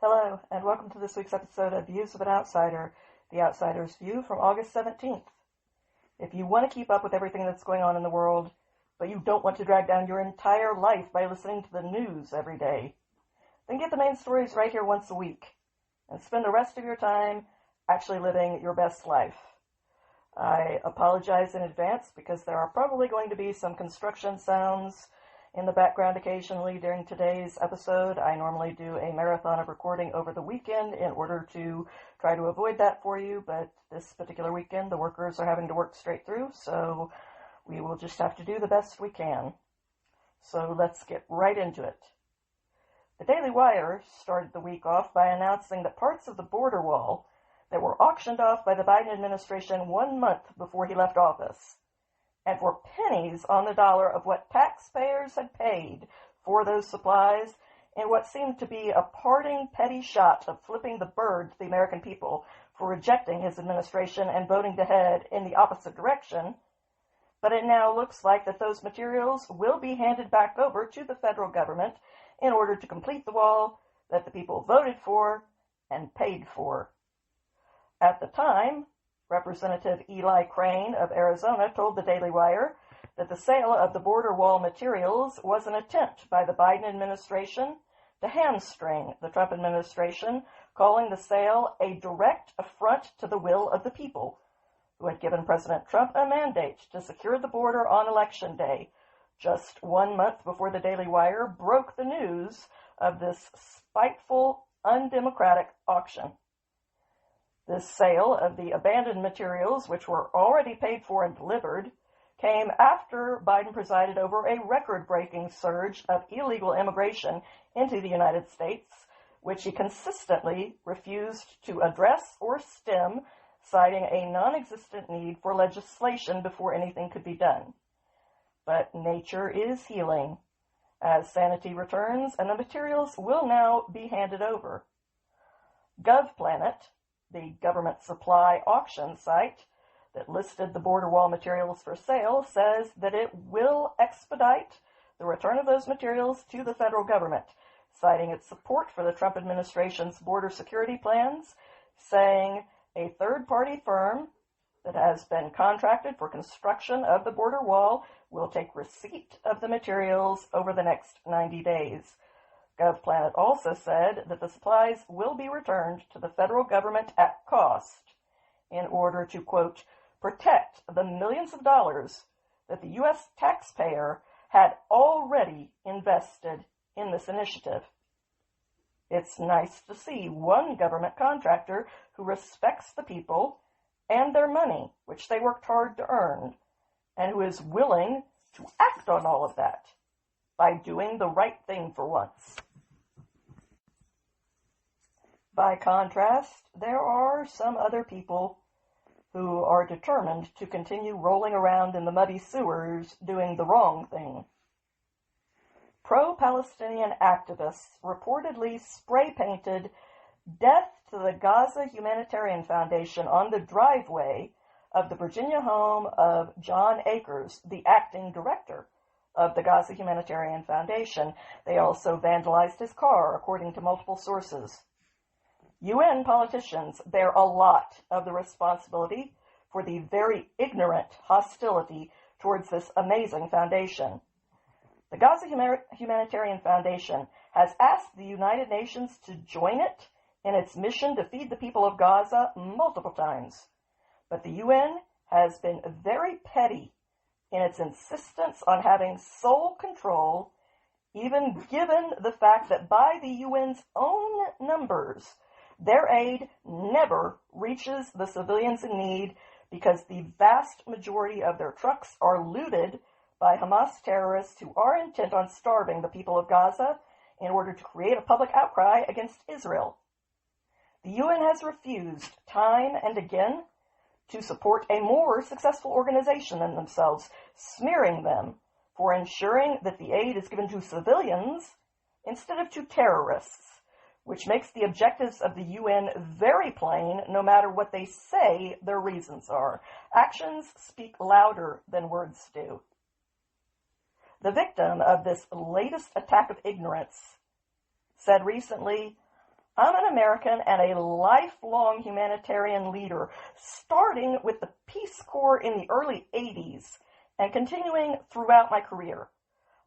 Hello, and welcome to this week's episode of Views of an Outsider, The Outsider's View from August 17th. If you want to keep up with everything that's going on in the world, but you don't want to drag down your entire life by listening to the news every day, then get the main stories right here once a week, and spend the rest of your time actually living your best life. I apologize in advance because there are probably going to be some construction sounds in the background occasionally during today's episode. I normally do a marathon of recording over the weekend in order to try to avoid that for you, but this particular weekend the workers are having to work straight through, so we will just have to do the best we can. So let's get right into it. The Daily Wire started the week off by announcing that parts of the border wall that were auctioned off by the Biden administration 1 month before he left office, and for pennies on the dollar of what taxpayers had paid for those supplies, in what seemed to be a parting petty shot of flipping the bird to the American people for rejecting his administration and voting to head in the opposite direction. But it now looks like that those materials will be handed back over to the federal government in order to complete the wall that the people voted for and paid for. At the time, Representative Eli Crane of Arizona told the Daily Wire that the sale of the border wall materials was an attempt by the Biden administration to hamstring the Trump administration, calling the sale a direct affront to the will of the people, who had given President Trump a mandate to secure the border on Election Day, just 1 month before the Daily Wire broke the news of this spiteful, undemocratic auction. This sale of the abandoned materials, which were already paid for and delivered, came after Biden presided over a record-breaking surge of illegal immigration into the United States, which he consistently refused to address or stem, citing a non-existent need for legislation before anything could be done. But nature is healing, as sanity returns, and the materials will now be handed over. GovPlanet, the government supply auction site that listed the border wall materials for sale, says that it will expedite the return of those materials to the federal government, citing its support for the Trump administration's border security plans, saying a third-party firm that has been contracted for construction of the border wall will take receipt of the materials over the next 90 days. GovPlanet also said that the supplies will be returned to the federal government at cost in order to, quote, protect the millions of dollars that the U.S. taxpayer had already invested in this initiative. It's nice to see one government contractor who respects the people and their money, which they worked hard to earn, and who is willing to act on all of that by doing the right thing for once. By contrast, there are some other people who are determined to continue rolling around in the muddy sewers doing the wrong thing. Pro-Palestinian activists reportedly spray-painted "Death to the Gaza Humanitarian Foundation" on the driveway of the Virginia home of John Akers, the acting director of the Gaza Humanitarian Foundation. They also vandalized his car, according to multiple sources. UN politicians bear a lot of the responsibility for the very ignorant hostility towards this amazing foundation. The Gaza Humanitarian Foundation has asked the United Nations to join it in its mission to feed the people of Gaza multiple times, but the UN has been very petty in its insistence on having sole control, even given the fact that by the UN's own numbers, their aid never reaches the civilians in need because the vast majority of their trucks are looted by Hamas terrorists who are intent on starving the people of Gaza in order to create a public outcry against Israel. The UN has refused time and again to support a more successful organization than themselves, smearing them for ensuring that the aid is given to civilians instead of to terrorists, which makes the objectives of the UN very plain, no matter what they say their reasons are. Actions speak louder than words do. The victim of this latest attack of ignorance said recently, I'm an American and a lifelong humanitarian leader, starting with the Peace Corps in the early 80s and continuing throughout my career.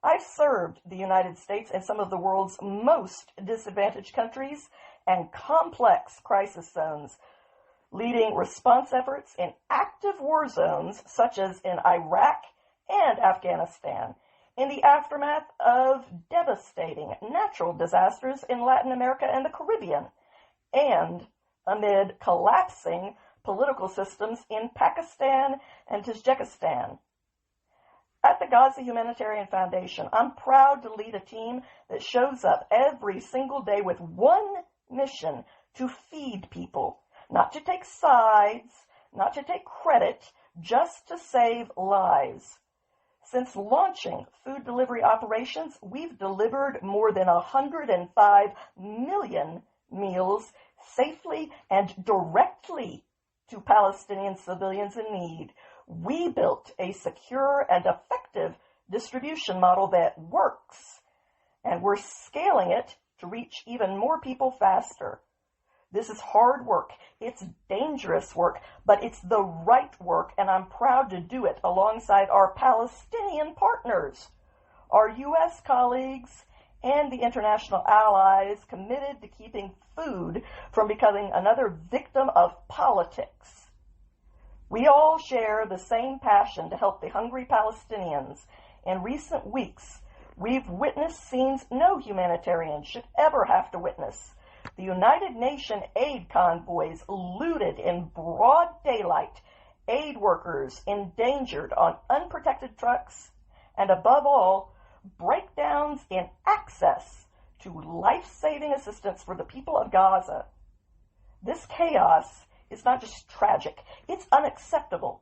I've served the United States in some of the world's most disadvantaged countries and complex crisis zones, leading response efforts in active war zones such as in Iraq and Afghanistan, in the aftermath of devastating natural disasters in Latin America and the Caribbean, and amid collapsing political systems in Pakistan and Tajikistan. At the Gaza Humanitarian Foundation, I'm proud to lead a team that shows up every single day with one mission: to feed people, not to take sides, not to take credit, just to save lives. Since launching food delivery operations, we've delivered more than 105 million meals safely and directly to Palestinian civilians in need. We built a secure and effective distribution model that works, and we're scaling it to reach even more people faster. This is hard work. It's dangerous work, but it's the right work, and I'm proud to do it alongside our Palestinian partners, our U.S. colleagues, and the international allies committed to keeping food from becoming another victim of politics. We all share the same passion to help the hungry Palestinians. In recent weeks, we've witnessed scenes no humanitarian should ever have to witness. The United Nations aid convoys looted in broad daylight, aid workers endangered on unprotected trucks, and above all, breakdowns in access to life-saving assistance for the people of Gaza. This chaos is not just tragic, it's unacceptable.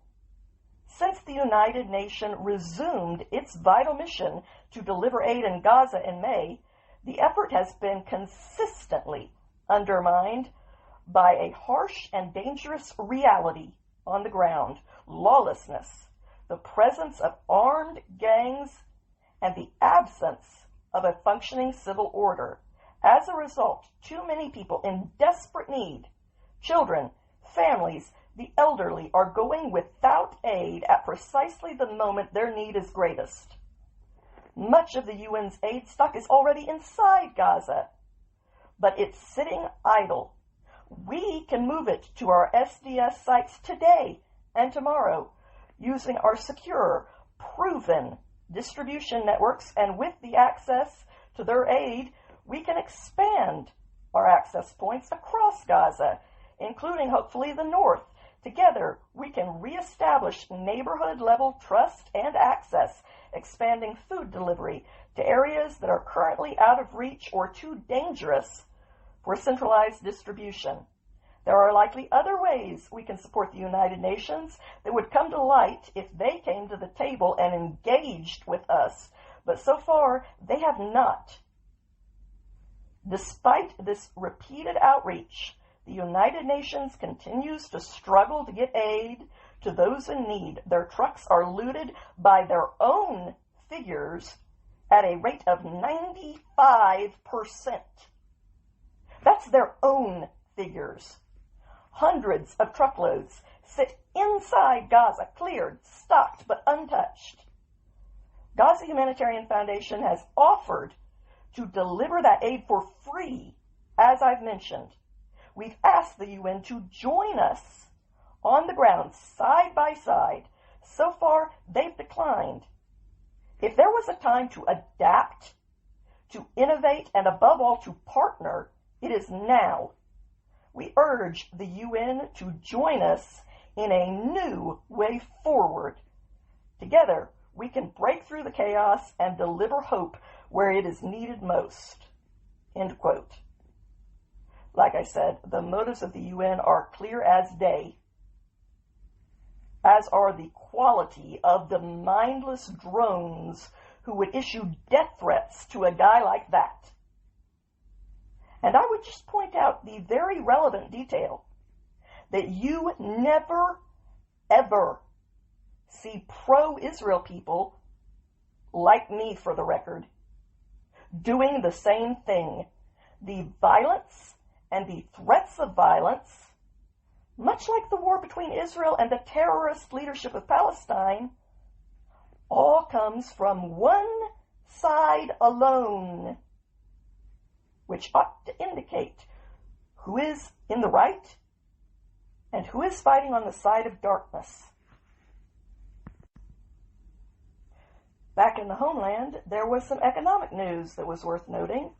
Since the United Nations resumed its vital mission to deliver aid in Gaza in May, the effort has been consistently undermined by a harsh and dangerous reality on the ground: lawlessness, the presence of armed gangs, and the absence of a functioning civil order. As a result, too many people in desperate need, children, families, the elderly, are going without aid at precisely the moment their need is greatest. Much of the UN's aid stock is already inside Gaza, but it's sitting idle. We can move it to our SDS sites today and tomorrow using our secure, proven distribution networks, and with the access to their aid, we can expand our access points across Gaza, including hopefully the north. Together, we can reestablish neighborhood-level trust and access, expanding food delivery to areas that are currently out of reach or too dangerous for centralized distribution. There are likely other ways we can support the United Nations that would come to light if they came to the table and engaged with us, but so far they have not. Despite this repeated outreach, the United Nations continues to struggle to get aid to those in need. Their trucks are looted by their own figures at a rate of 95%. That's their own figures. Hundreds of truckloads sit inside Gaza, cleared, stocked, but untouched. Gaza Humanitarian Foundation has offered to deliver that aid for free, as I've mentioned. We've asked the UN to join us on the ground, side by side. So far, they've declined. If there was a time to adapt, to innovate, and above all, to partner, it is now. We urge the UN to join us in a new way forward. Together, we can break through the chaos and deliver hope where it is needed most. End quote. Like I said, the motives of the UN are clear as day, as are the quality of the mindless drones who would issue death threats to a guy like that. And I would just point out the very relevant detail that you never, ever see pro-Israel people, like me for the record, doing the same thing. The violence and the threats of violence, much like the war between Israel and the terrorist leadership of Palestine, all comes from one side alone, which ought to indicate who is in the right and who is fighting on the side of darkness. Back in the homeland, there was some economic news that was worth noting.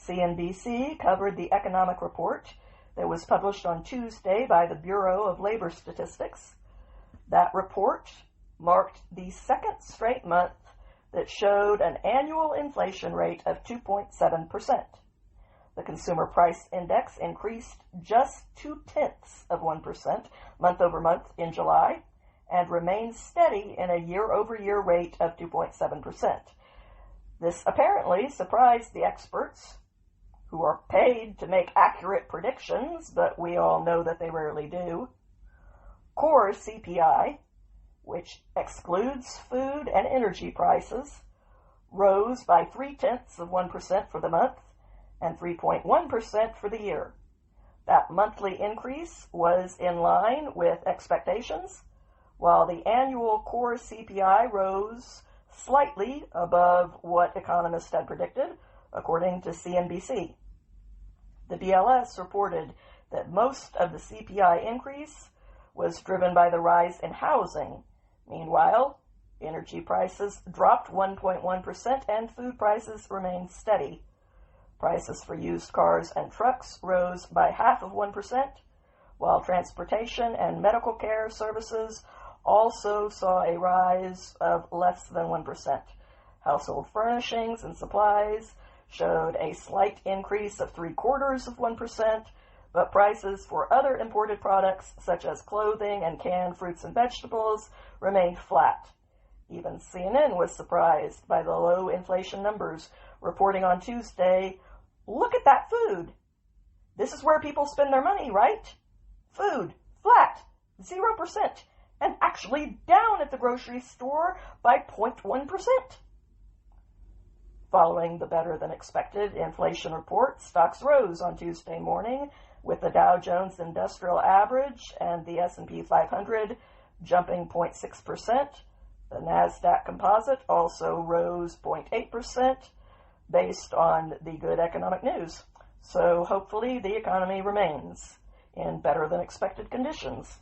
CNBC covered the economic report that was published on Tuesday by the Bureau of Labor Statistics. That report marked the second straight month that showed an annual inflation rate of 2.7%. The Consumer Price Index increased just 0.2% month over month in July and remained steady in a year-over-year rate of 2.7%. This apparently surprised the experts, who are paid to make accurate predictions, but we all know that they rarely do. Core CPI, which excludes food and energy prices, rose by 0.3% for the month and 3.1% for the year. That monthly increase was in line with expectations, while the annual core CPI rose slightly above what economists had predicted, according to CNBC. The BLS reported that most of the CPI increase was driven by the rise in housing. Meanwhile, energy prices dropped 1.1% and food prices remained steady. Prices for used cars and trucks rose by 0.5%, while transportation and medical care services also saw a rise of less than 1%. Household furnishings and supplies showed a slight increase of 0.75%, but prices for other imported products, such as clothing and canned fruits and vegetables, remained flat. Even CNN was surprised by the low inflation numbers, reporting on Tuesday, "Look at that food. This is where people spend their money, right? Food, flat, 0%, and actually down at the grocery store by 0.1%. Following the better-than-expected inflation report, stocks rose on Tuesday morning, with the Dow Jones Industrial Average and the S&P 500 jumping 0.6%. The NASDAQ Composite also rose 0.8% based on the good economic news. So hopefully the economy remains in better-than-expected conditions.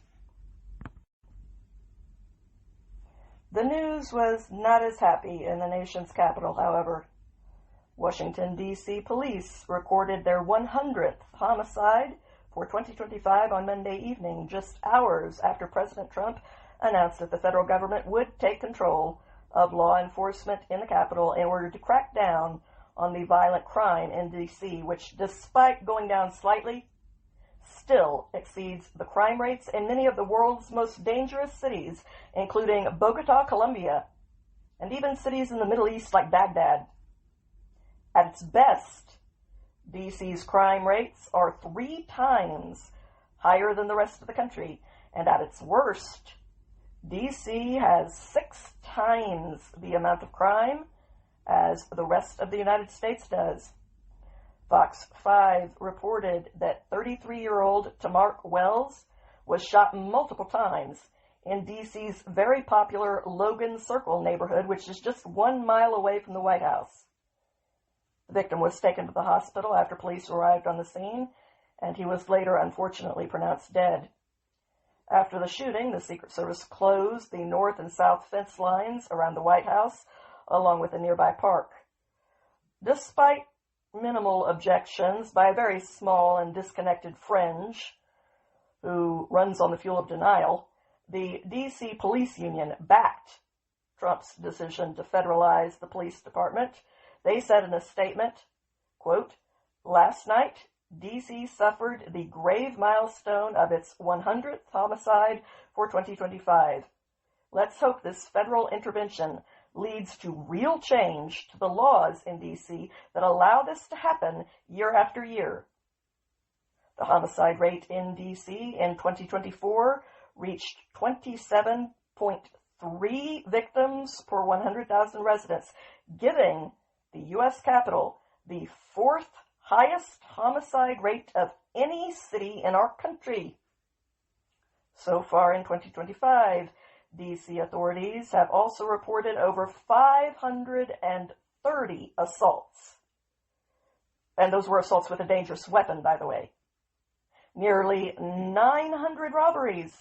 The news was not as happy in the nation's capital, however. Washington, D.C. police recorded their 100th homicide for 2025 on Monday evening, just hours after President Trump announced that the federal government would take control of law enforcement in the Capitol in order to crack down on the violent crime in D.C., which, despite going down slightly, still exceeds the crime rates in many of the world's most dangerous cities, including Bogota, Colombia, and even cities in the Middle East like Baghdad. At its best, D.C.'s crime rates are 3 times higher than the rest of the country, and at its worst, D.C. has 6 times the amount of crime as the rest of the United States does. Fox 5 reported that 33-year-old Tamark Wells was shot multiple times in D.C.'s very popular Logan Circle neighborhood, which is just 1 mile away from the White House. The victim was taken to the hospital after police arrived on the scene, and he was later unfortunately pronounced dead. After the shooting, the Secret Service closed the north and south fence lines around the White House, along with a nearby park. Despite minimal objections by a very small and disconnected fringe, who runs on the fuel of denial, the D.C. Police Union backed Trump's decision to federalize the police department. They said in a statement, quote, "Last night, D.C. suffered the grave milestone of its 100th homicide for 2025. Let's hope this federal intervention leads to real change to the laws in D.C. that allow this to happen year after year." The homicide rate in D.C. in 2024 reached 27.3 victims per 100,000 residents, giving the U.S. Capitol the 4th highest homicide rate of any city in our country. So far in 2025, D.C. authorities have also reported over 530 assaults. And those were assaults with a dangerous weapon, by the way. Nearly 900 robberies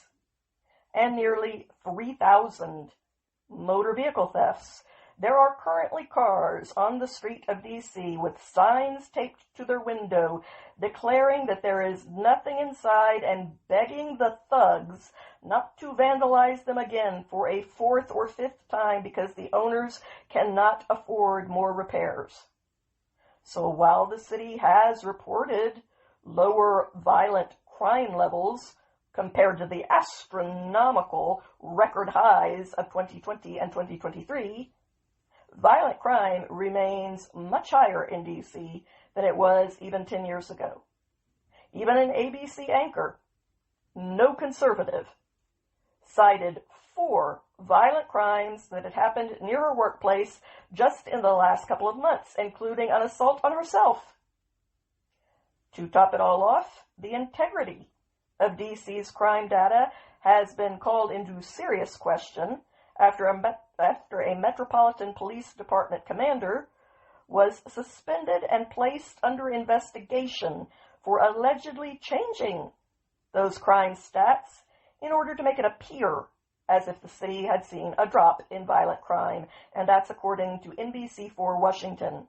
and nearly 3,000 motor vehicle thefts. There are currently cars on the street of D.C. with signs taped to their window declaring that there is nothing inside and begging the thugs not to vandalize them again for a fourth or fifth time because the owners cannot afford more repairs. So while the city has reported lower violent crime levels compared to the astronomical record highs of 2020 and 2023, violent crime remains much higher in D.C. than it was even 10 years ago. Even an ABC anchor, no conservative, cited 4 violent crimes that had happened near her workplace just in the last couple of months, including an assault on herself. To top it all off, the integrity of D.C.'s crime data has been called into serious question after a Metropolitan Police Department commander was suspended and placed under investigation for allegedly changing those crime stats in order to make it appear as if the city had seen a drop in violent crime, and that's according to NBC4 Washington.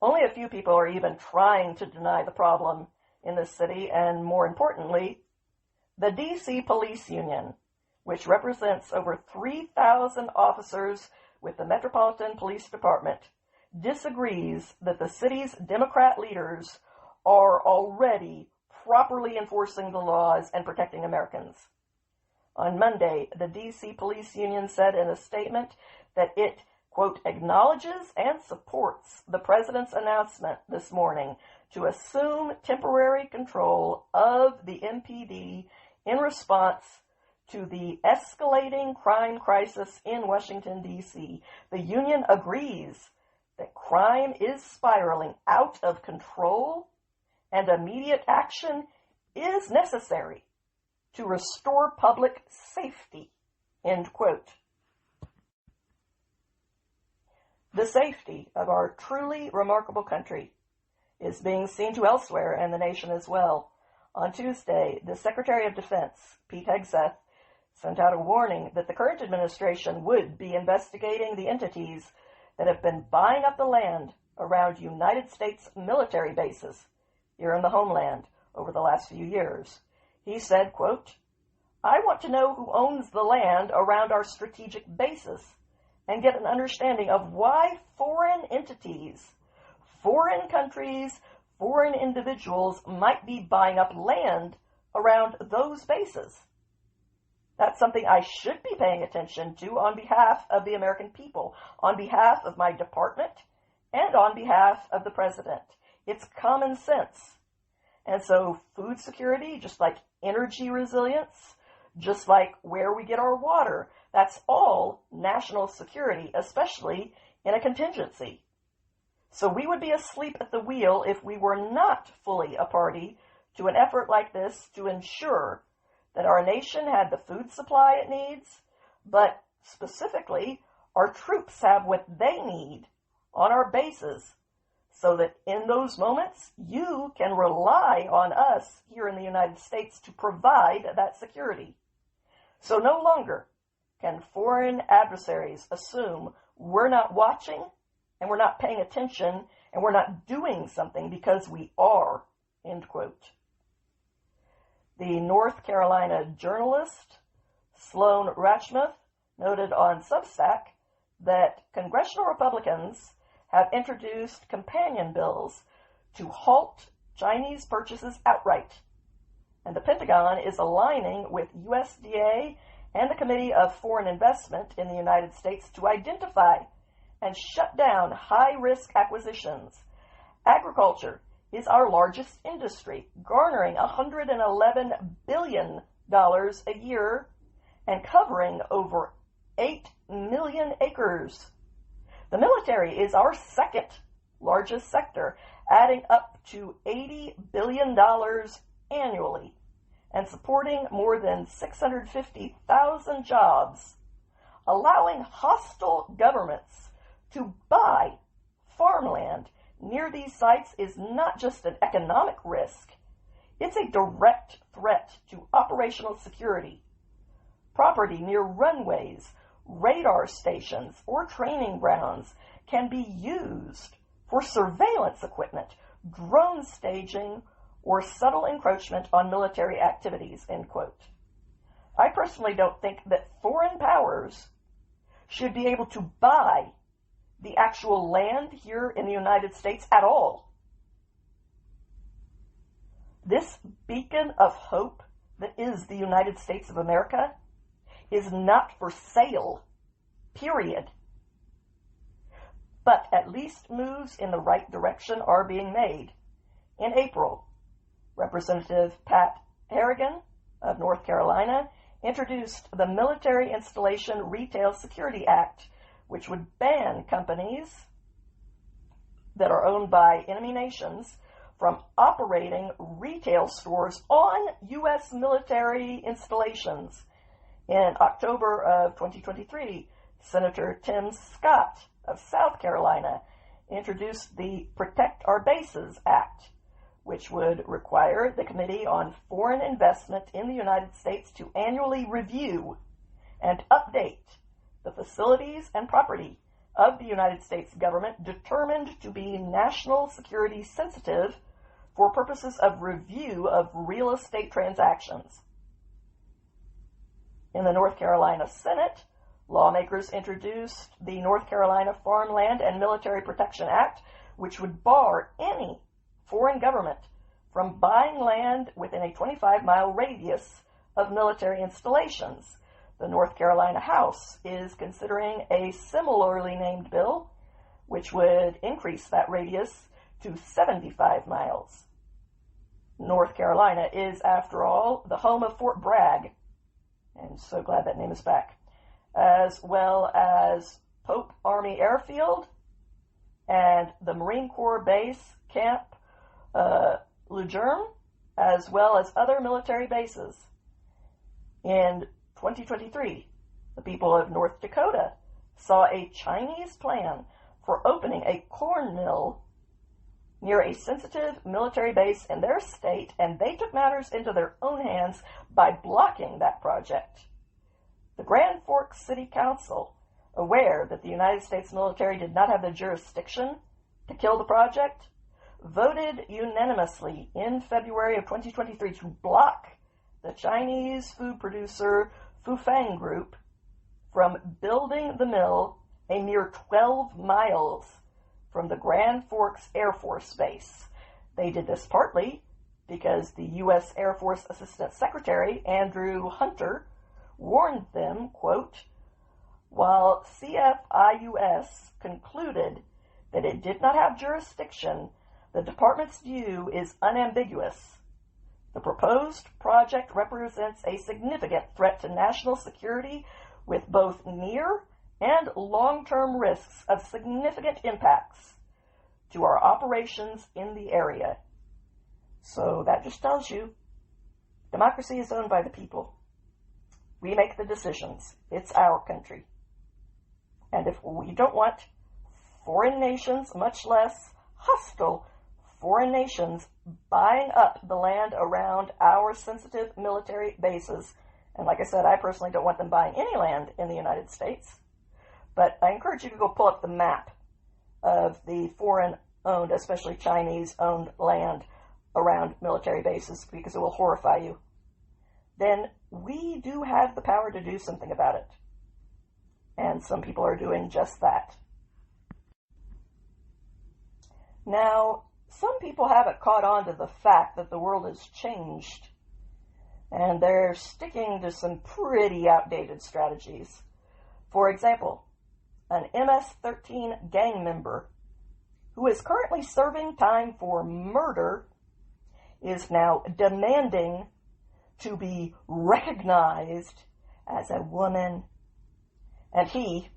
Only a few people are even trying to deny the problem in this city, and more importantly, the D.C. Police Union, which represents over 3,000 officers with the Metropolitan Police Department, disagrees that the city's Democrat leaders are already properly enforcing the laws and protecting Americans. On Monday, the D.C. Police Union said in a statement that it, quote, acknowledges and supports the president's announcement this morning to assume temporary control of the MPD in response to the escalating crime crisis in Washington, D.C. The union agrees that crime is spiraling out of control and immediate action is necessary to restore public safety, end quote. The safety of our truly remarkable country is being seen to elsewhere in the nation as well. On Tuesday, the Secretary of Defense, Pete Hegseth, sent out a warning that the current administration would be investigating the entities that have been buying up the land around United States military bases here in the homeland over the last few years. He said, quote, I want to know who owns the land around our strategic bases and get an understanding of why foreign entities, foreign countries, foreign individuals might be buying up land around those bases. That's something I should be paying attention to on behalf of the American people, on behalf of my department, and on behalf of the president. It's common sense. And so food security, just like energy resilience, just like where we get our water, that's all national security, especially in a contingency. So we would be asleep at the wheel if we were not fully a party to an effort like this to ensure that our nation had the food supply it needs, but specifically, our troops have what they need on our bases so that in those moments, you can rely on us here in the United States to provide that security. So no longer can foreign adversaries assume we're not watching and we're not paying attention and we're not doing something because we are, end quote. The North Carolina journalist Sloan Rachmuth noted on Substack that congressional Republicans have introduced companion bills to halt Chinese purchases outright, and the Pentagon is aligning with USDA and the Committee of Foreign Investment in the United States to identify and shut down high-risk acquisitions. Agriculture is our largest industry, garnering $111 billion a year and covering over 8 million acres. The military is our second largest sector, adding up to $80 billion annually and supporting more than 650,000 jobs, allowing hostile governments to buy farmland near these sites is not just an economic risk, it's a direct threat to operational security. Property near runways, radar stations, or training grounds can be used for surveillance equipment, drone staging, or subtle encroachment on military activities, end quote. I personally don't think that foreign powers should be able to buy the actual land here in the United States at all. This beacon of hope that is the United States of America is not for sale, period. But at least moves in the right direction are being made. In April, Representative Pat Harrigan of North Carolina introduced the Military Installation Retail Security Act, which would ban companies that are owned by enemy nations from operating retail stores on U.S. military installations. In October of 2023, Senator Tim Scott of South Carolina introduced the Protect Our Bases Act, which would require the Committee on Foreign Investment in the United States to annually review and update the facilities and property of the United States government determined to be national security sensitive for purposes of review of real estate transactions. In the North Carolina Senate, lawmakers introduced the North Carolina Farmland and Military Protection Act, which would bar any foreign government from buying land within a 25-mile radius of military installations. The North Carolina House is considering a similarly named bill, which would increase that radius to 75 miles. North Carolina is, after all, the home of Fort Bragg, and so glad that name is back, as well as Pope Army Airfield and the Marine Corps Base Camp Lejeune, as well as other military bases. In 2023, the people of North Dakota saw a Chinese plan for opening a corn mill near a sensitive military base in their state, and they took matters into their own hands by blocking that project. The Grand Forks City Council, aware that the United States military did not have the jurisdiction to kill the project, voted unanimously in February of 2023 to block the Chinese food producer Fufeng Group from building the mill a mere 12 miles from the Grand Forks Air Force Base. They did this partly because the U.S. Air Force Assistant Secretary Andrew Hunter warned them, quote, while CFIUS concluded that it did not have jurisdiction, the department's view is unambiguous. The proposed project represents a significant threat to national security with both near and long-term risks of significant impacts to our operations in the area. So that just tells you, democracy is owned by the people. We make the decisions. It's our country. And if we don't want foreign nations, much less hostile foreign nations, buying up the land around our sensitive military bases, and like I said, I personally don't want them buying any land in the United States, but I encourage you to go pull up the map of the foreign-owned, especially Chinese-owned land around military bases, because it will horrify you. Then we do have the power to do something about it. And some people are doing just that. Now, some people haven't caught on to the fact that the world has changed, and they're sticking to some pretty outdated strategies. For example, an MS-13 gang member who is currently serving time for murder is now demanding to be recognized as a woman, and he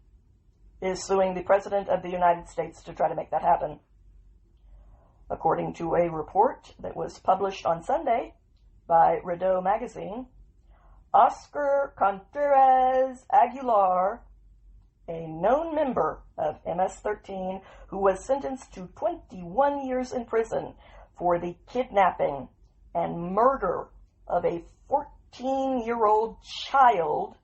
is suing the President of the United States to try to make that happen. According to a report that was published on Sunday by Rideau magazine, Oscar Contreras Aguilar, a known member of MS-13 who was sentenced to 21 years in prison for the kidnapping and murder of a 14-year-old child,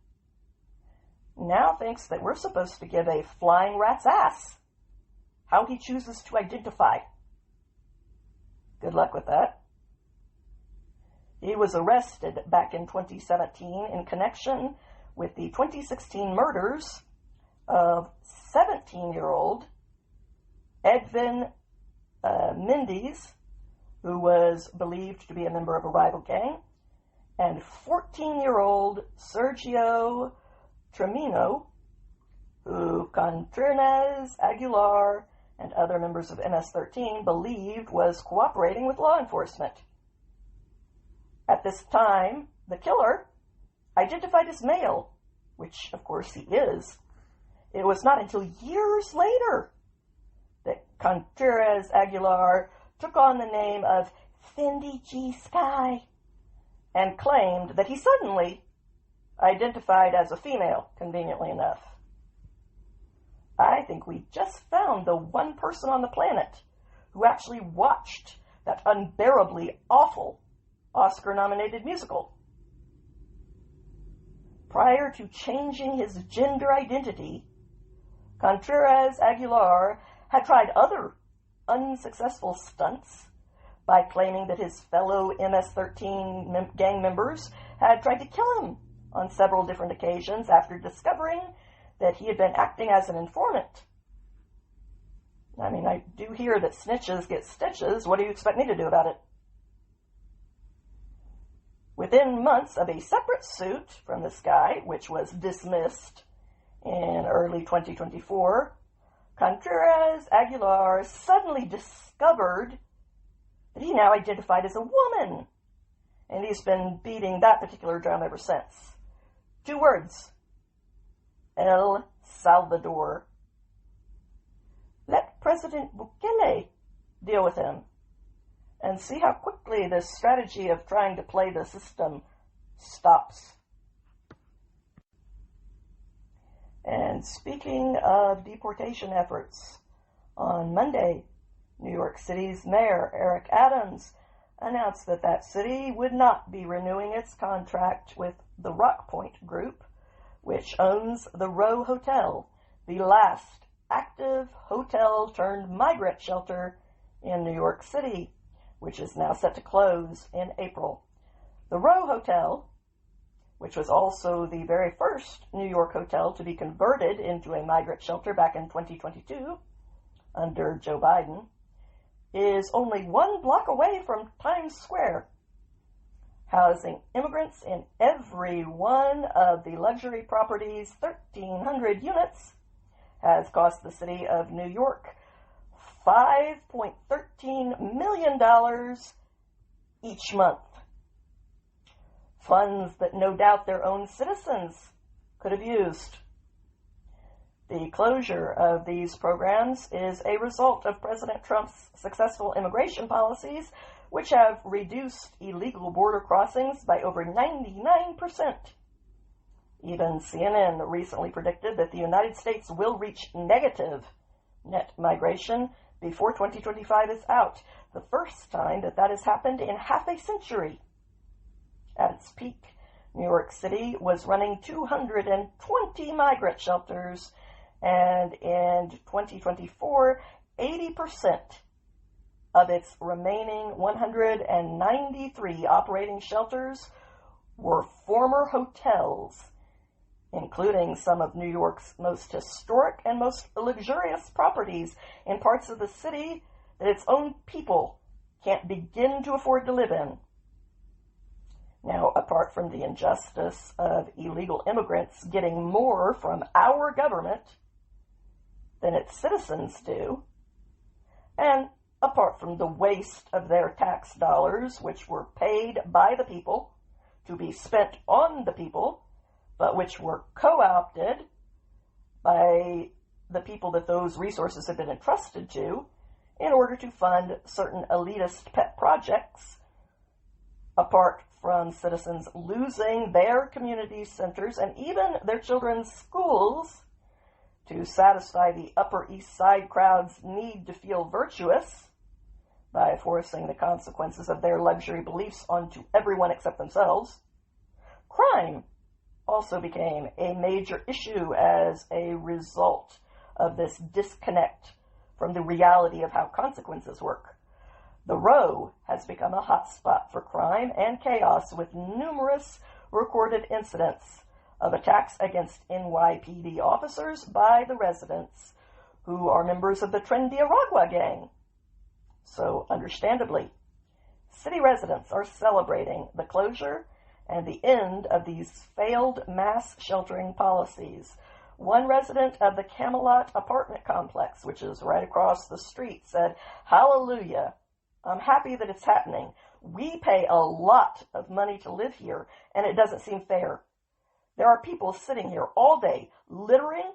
now thinks that we're supposed to give a flying rat's ass how he chooses to identify. Good luck with that. He was arrested back in 2017 in connection with the 2016 murders of 17-year-old Edwin Mendes, who was believed to be a member of a rival gang, and 14-year-old Sergio Tremino, who Contreras Aguilar and other members of MS-13 believed was cooperating with law enforcement. At this time, the killer, identified as male, which of course he is. It was not until years later that Contreras Aguilar took on the name of Fendi G. Sky and claimed that he suddenly identified as a female, conveniently enough. I think we just found the one person on the planet who actually watched that unbearably awful Oscar-nominated musical. Prior to changing his gender identity, Contreras Aguilar had tried other unsuccessful stunts by claiming that his fellow MS-13 gang members had tried to kill him on several different occasions after discovering that he had been acting as an informant. I mean, I do hear that snitches get stitches. What do you expect me to do about it? Within months of a separate suit from this guy, which was dismissed in early 2024, Contreras Aguilar suddenly discovered that he now identified as a woman. And he's been beating that particular drum ever since. 2 words. El Salvador. Let President Bukele deal with him and see how quickly this strategy of trying to play the system stops. And speaking of deportation efforts, on Monday, New York City's Mayor Eric Adams announced that that city would not be renewing its contract with the Rockpoint Group, which owns the Row Hotel, the last active hotel-turned-migrant-shelter in New York City, which is now set to close in April. The Row Hotel, which was also the very first New York hotel to be converted into a migrant shelter back in 2022 under Joe Biden, is only 1 block away from Times Square, housing immigrants in every one of the luxury property's 1,300 units, has cost the city of New York $5.13 million each month. Funds that no doubt their own citizens could have used. The closure of these programs is a result of President Trump's successful immigration policies, which have reduced illegal border crossings by over 99%. Even CNN recently predicted that the United States will reach negative net migration before 2025 is out, the first time that that has happened in half a century. At its peak, New York City was running 220 migrant shelters, and in 2024, 80% of its remaining 193 operating shelters were former hotels, including some of New York's most historic and most luxurious properties in parts of the city that its own people can't begin to afford to live in. Now, apart from the injustice of illegal immigrants getting more from our government than its citizens do, and apart from the waste of their tax dollars, which were paid by the people to be spent on the people, but which were co-opted by the people that those resources have been entrusted to in order to fund certain elitist pet projects, apart from citizens losing their community centers and even their children's schools to satisfy the Upper East Side crowd's need to feel virtuous by forcing the consequences of their luxury beliefs onto everyone except themselves. Crime also became a major issue as a result of this disconnect from the reality of how consequences work. The Row has become a hotspot for crime and chaos, with numerous recorded incidents of attacks against NYPD officers by the residents who are members of the Trendy Aragua gang. So, understandably, city residents are celebrating the closure and the end of these failed mass sheltering policies. One resident of the Camelot apartment complex, which is right across the street, said, "Hallelujah, I'm happy that it's happening. We pay a lot of money to live here, and it doesn't seem fair. There are people sitting here all day, littering,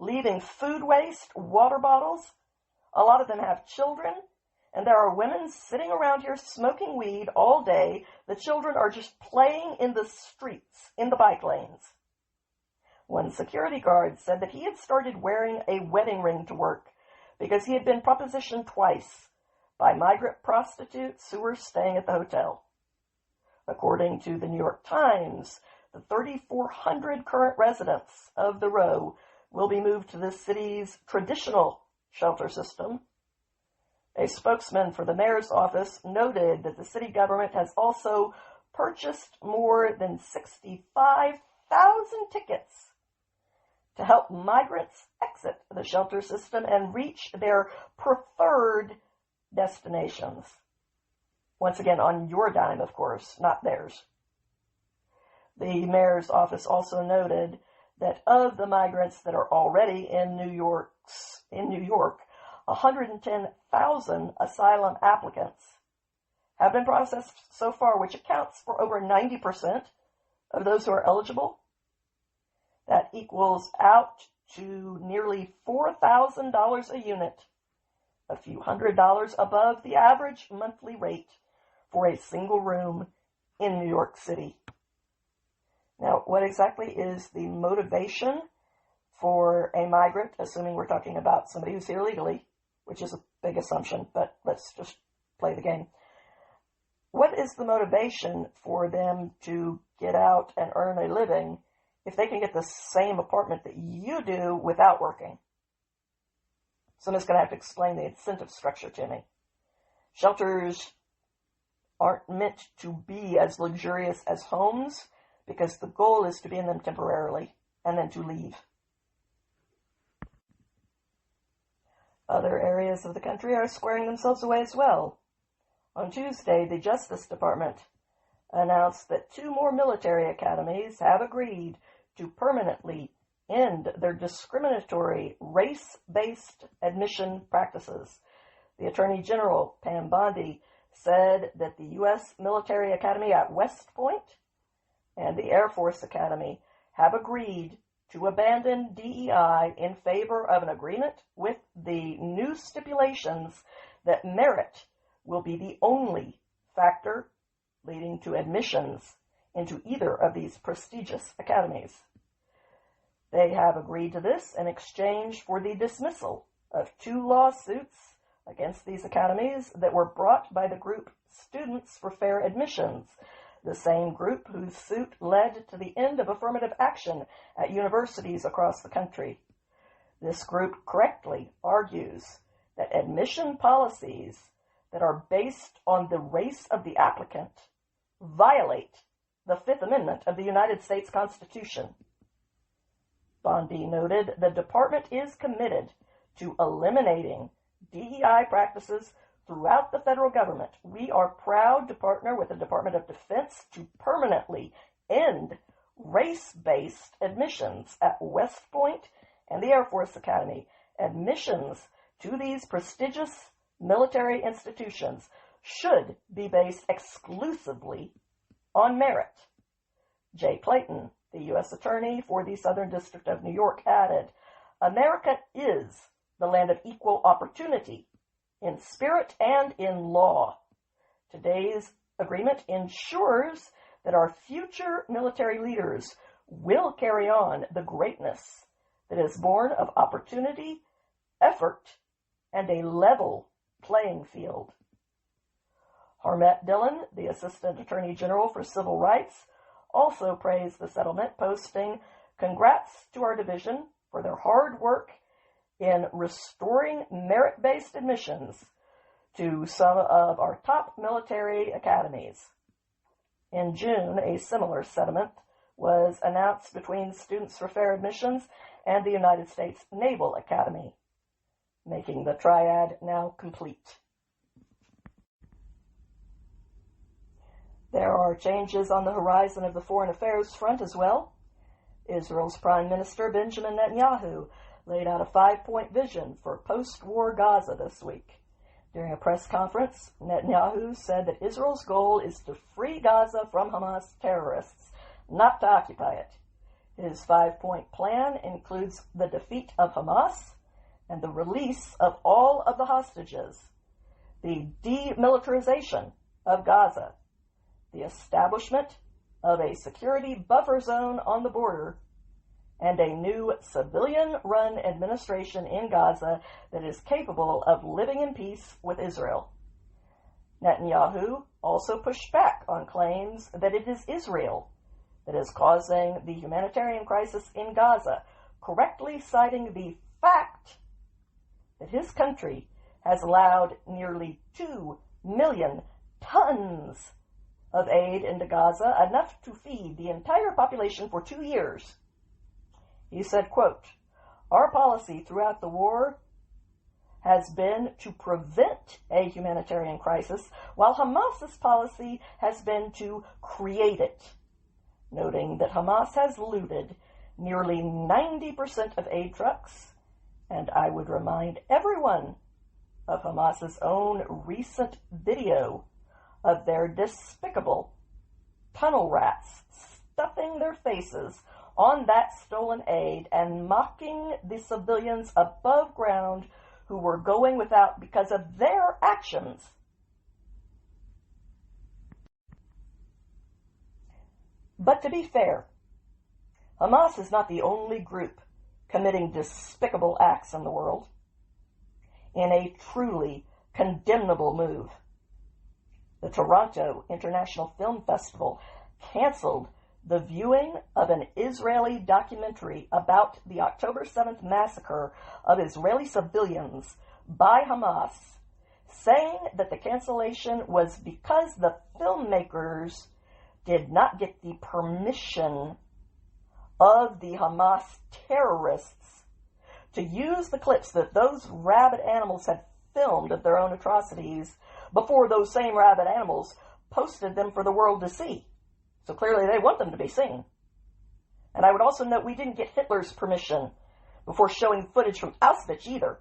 leaving food waste, water bottles. A lot of them have children, and there are women sitting around here smoking weed all day. The children are just playing in the streets, in the bike lanes." One security guard said that he had started wearing a wedding ring to work because he had been propositioned twice by migrant prostitutes who were staying at the hotel. According to the New York Times, the 3,400 current residents of the Row will be moved to the city's traditional shelter system. A spokesman for the mayor's office noted that the city government has also purchased more than 65,000 tickets to help migrants exit the shelter system and reach their preferred destinations. Once again, on your dime, of course, not theirs. The mayor's office also noted that of the migrants that are already in New York, 110,000 asylum applicants have been processed so far, which accounts for over 90% of those who are eligible. That equals out to nearly $4,000 a unit, a few $100s above the average monthly rate for a single room in New York City. Now, what exactly is the motivation for a migrant, assuming we're talking about somebody who's here legally, which is a big assumption, but let's just play the game. What is the motivation for them to get out and earn a living if they can get the same apartment that you do without working? So I'm just going to have to explain the incentive structure to me. Shelters aren't meant to be as luxurious as homes because the goal is to be in them temporarily and then to leave. Other areas of the country are squaring themselves away as well. On Tuesday, the Justice Department announced that 2 more military academies have agreed to permanently end their discriminatory race-based admission practices. The Attorney General, Pam Bondi, said that the U.S. Military Academy at West Point and the Airforce Academy have agreed to abandon DEI in favor of an agreement with the new stipulations that merit will be the only factor leading to admissions into either of these prestigious academies. They have agreed to this in exchange for the dismissal of 2 lawsuits against these academies that were brought by the group Students for Fair Admissions, the same group whose suit led to the end of affirmative action at universities across the country. This group correctly argues that admission policies that are based on the race of the applicant violate the Fifth Amendment of the United States Constitution. Bondi noted the department is committed to eliminating DEI practices throughout the federal government. We are proud to partner with the Department of Defense to permanently end race-based admissions at West Point and the Air Force Academy. Admissions to these prestigious military institutions should be based exclusively on merit. Jay Clayton, the U.S. Attorney for the Southern District of New York, added, "America is the land of equal opportunity. in spirit and in law. Today's agreement ensures that our future military leaders will carry on the greatness that is born of opportunity, effort, and a level playing field. Harmet Dillon, the Assistant Attorney General for Civil Rights, also praised the settlement, posting, "Congrats to our division for their hard work in restoring merit-based admissions to some of our top military academies." In June, a similar settlement was announced between Students for Fair Admissions and the United States Naval Academy, making the triad now complete. There are changes on the horizon of the foreign affairs front as well. Israel's Prime Minister Benjamin Netanyahu laid out a 5-point vision for post-war Gaza this week. During a press conference, Netanyahu said that Israel's goal is to free Gaza from Hamas terrorists, not to occupy it. His 5-point plan includes the defeat of Hamas and the release of all of the hostages, the demilitarization of Gaza, the establishment of a security buffer zone on the border, and a new civilian-run administration in Gaza that is capable of living in peace with Israel. Netanyahu also pushed back on claims that it is Israel that is causing the humanitarian crisis in Gaza, correctly citing the fact that his country has allowed nearly 2 million tons of aid into Gaza, enough to feed the entire population for 2 years. He said, quote, "Our policy throughout the war has been to prevent a humanitarian crisis, while Hamas's policy has been to create it," noting that Hamas has looted nearly 90% of aid trucks, and I would remind everyone of Hamas's own recent video of their despicable tunnel rats stuffing their faces on that stolen aid and mocking the civilians above ground who were going without because of their actions. But to be fair, Hamas is not the only group committing despicable acts in the world. In a truly condemnable move, the Toronto International Film Festival canceled the viewing of an Israeli documentary about the October 7th massacre of Israeli civilians by Hamas, saying that the cancellation was because the filmmakers did not get the permission of the Hamas terrorists to use the clips that those rabid animals had filmed of their own atrocities before those same rabid animals posted them for the world to see. So clearly they want them to be seen. And I would also note we didn't get Hitler's permission before showing footage from Auschwitz either.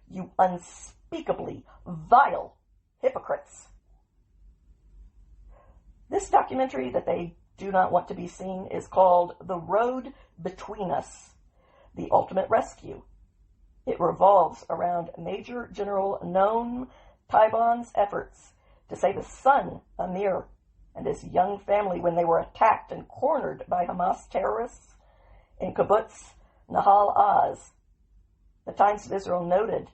You unspeakably vile hypocrites. This documentary that they do not want to be seen is called The Road Between Us, The Ultimate Rescue. It revolves around Major General Noam Taibon's efforts to save his son, Amir, and his young family when they were attacked and cornered by Hamas terrorists in kibbutz Nahal Oz. The Times of Israel noted,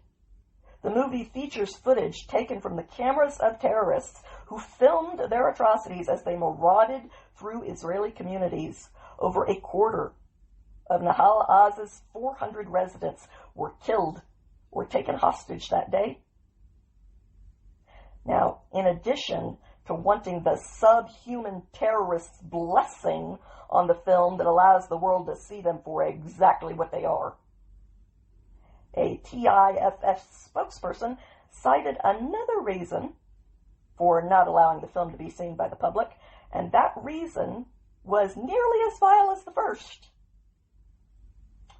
the movie features footage taken from the cameras of terrorists who filmed their atrocities as they marauded through Israeli communities. Over a quarter of Nahal Oz's 400 residents were killed or taken hostage that day. Now, in addition to wanting the subhuman terrorists' blessing on the film that allows the world to see them for exactly what they are, a TIFF spokesperson cited another reason for not allowing the film to be seen by the public, and that reason was nearly as vile as the first,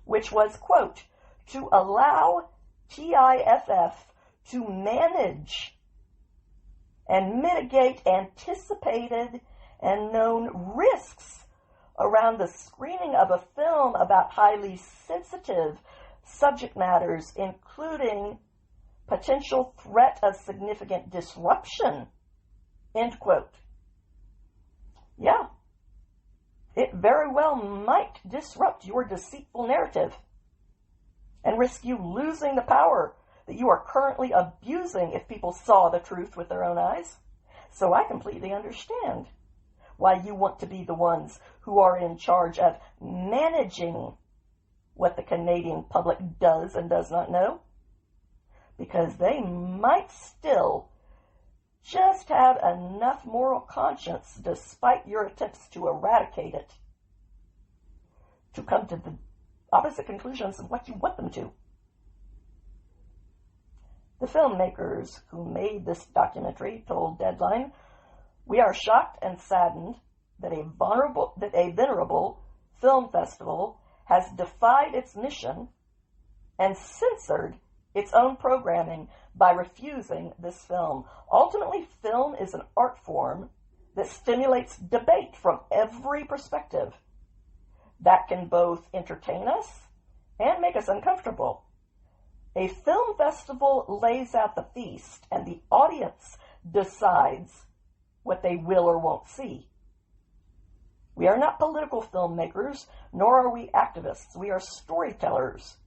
which was, quote, to allow TIFF to manage and mitigate anticipated and known risks around the screening of a film about highly sensitive subject matters, including potential threat of significant disruption, end quote. Yeah, it very well might disrupt your deceitful narrative and risk you losing the power that you are currently abusing if people saw the truth with their own eyes. So I completely understand why you want to be the ones who are in charge of managing what the Canadian public does and does not know, because they might still just have enough moral conscience, despite your attempts to eradicate it, to come to the opposite conclusions of what you want them to. The filmmakers who made this documentary told Deadline, "We are shocked and saddened that a venerable film festival has defied its mission and censored its own programming by refusing this film. Ultimately, film is an art form that stimulates debate from every perspective that can both entertain us and make us uncomfortable. A film festival lays out the feast, and the audience decides what they will or won't see. We are not political filmmakers, nor are we activists. We are storytellers.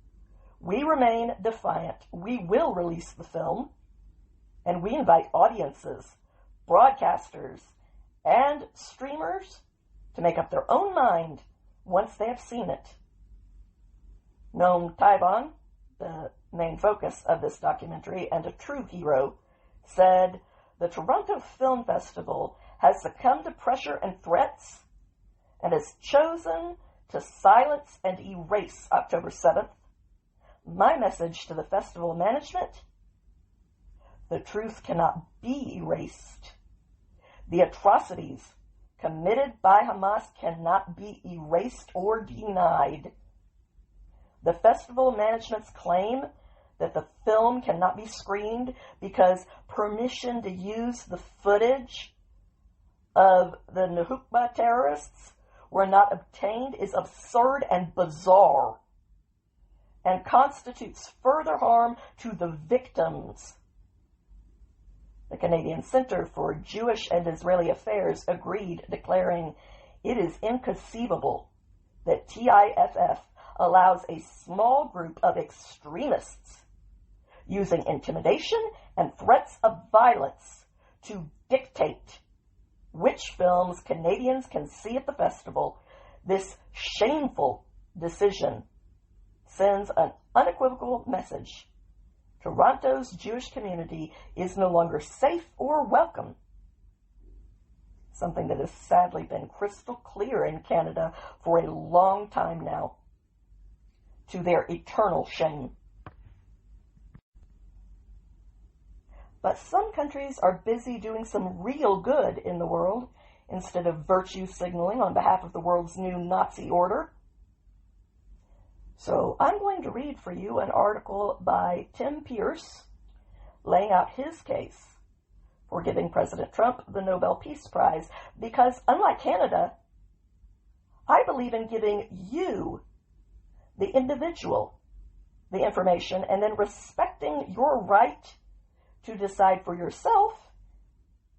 We remain defiant. We will release the film, and we invite audiences, broadcasters, and streamers to make up their own mind once they have seen it." Noam Taiban, the main focus of this documentary and a true hero, said, "The Toronto Film Festival has succumbed to pressure and threats and has chosen to silence and erase October 7th. My message to the festival management: the truth cannot be erased. The atrocities committed by Hamas cannot be erased or denied. The festival management's claim that the film cannot be screened because permission to use the footage of the Nukba terrorists were not obtained is absurd and bizarre, and constitutes further harm to the victims." The Canadian Centre for Jewish and Israeli Affairs agreed, declaring, "It is inconceivable that TIFF allows a small group of extremists using intimidation and threats of violence to dictate which films Canadians can see at the festival. This shameful decision sends an unequivocal message. Toronto's Jewish community is no longer safe or welcome." Something that has sadly been crystal clear in Canada for a long time now, to their eternal shame. But some countries are busy doing some real good in the world instead of virtue signaling on behalf of the world's new Nazi order. So I'm going to read for you an article by Tim Pierce laying out his case for giving President Trump the Nobel Peace Prize, because unlike Canada, I believe in giving you, the individual, the information, and then respecting your right to decide for yourself,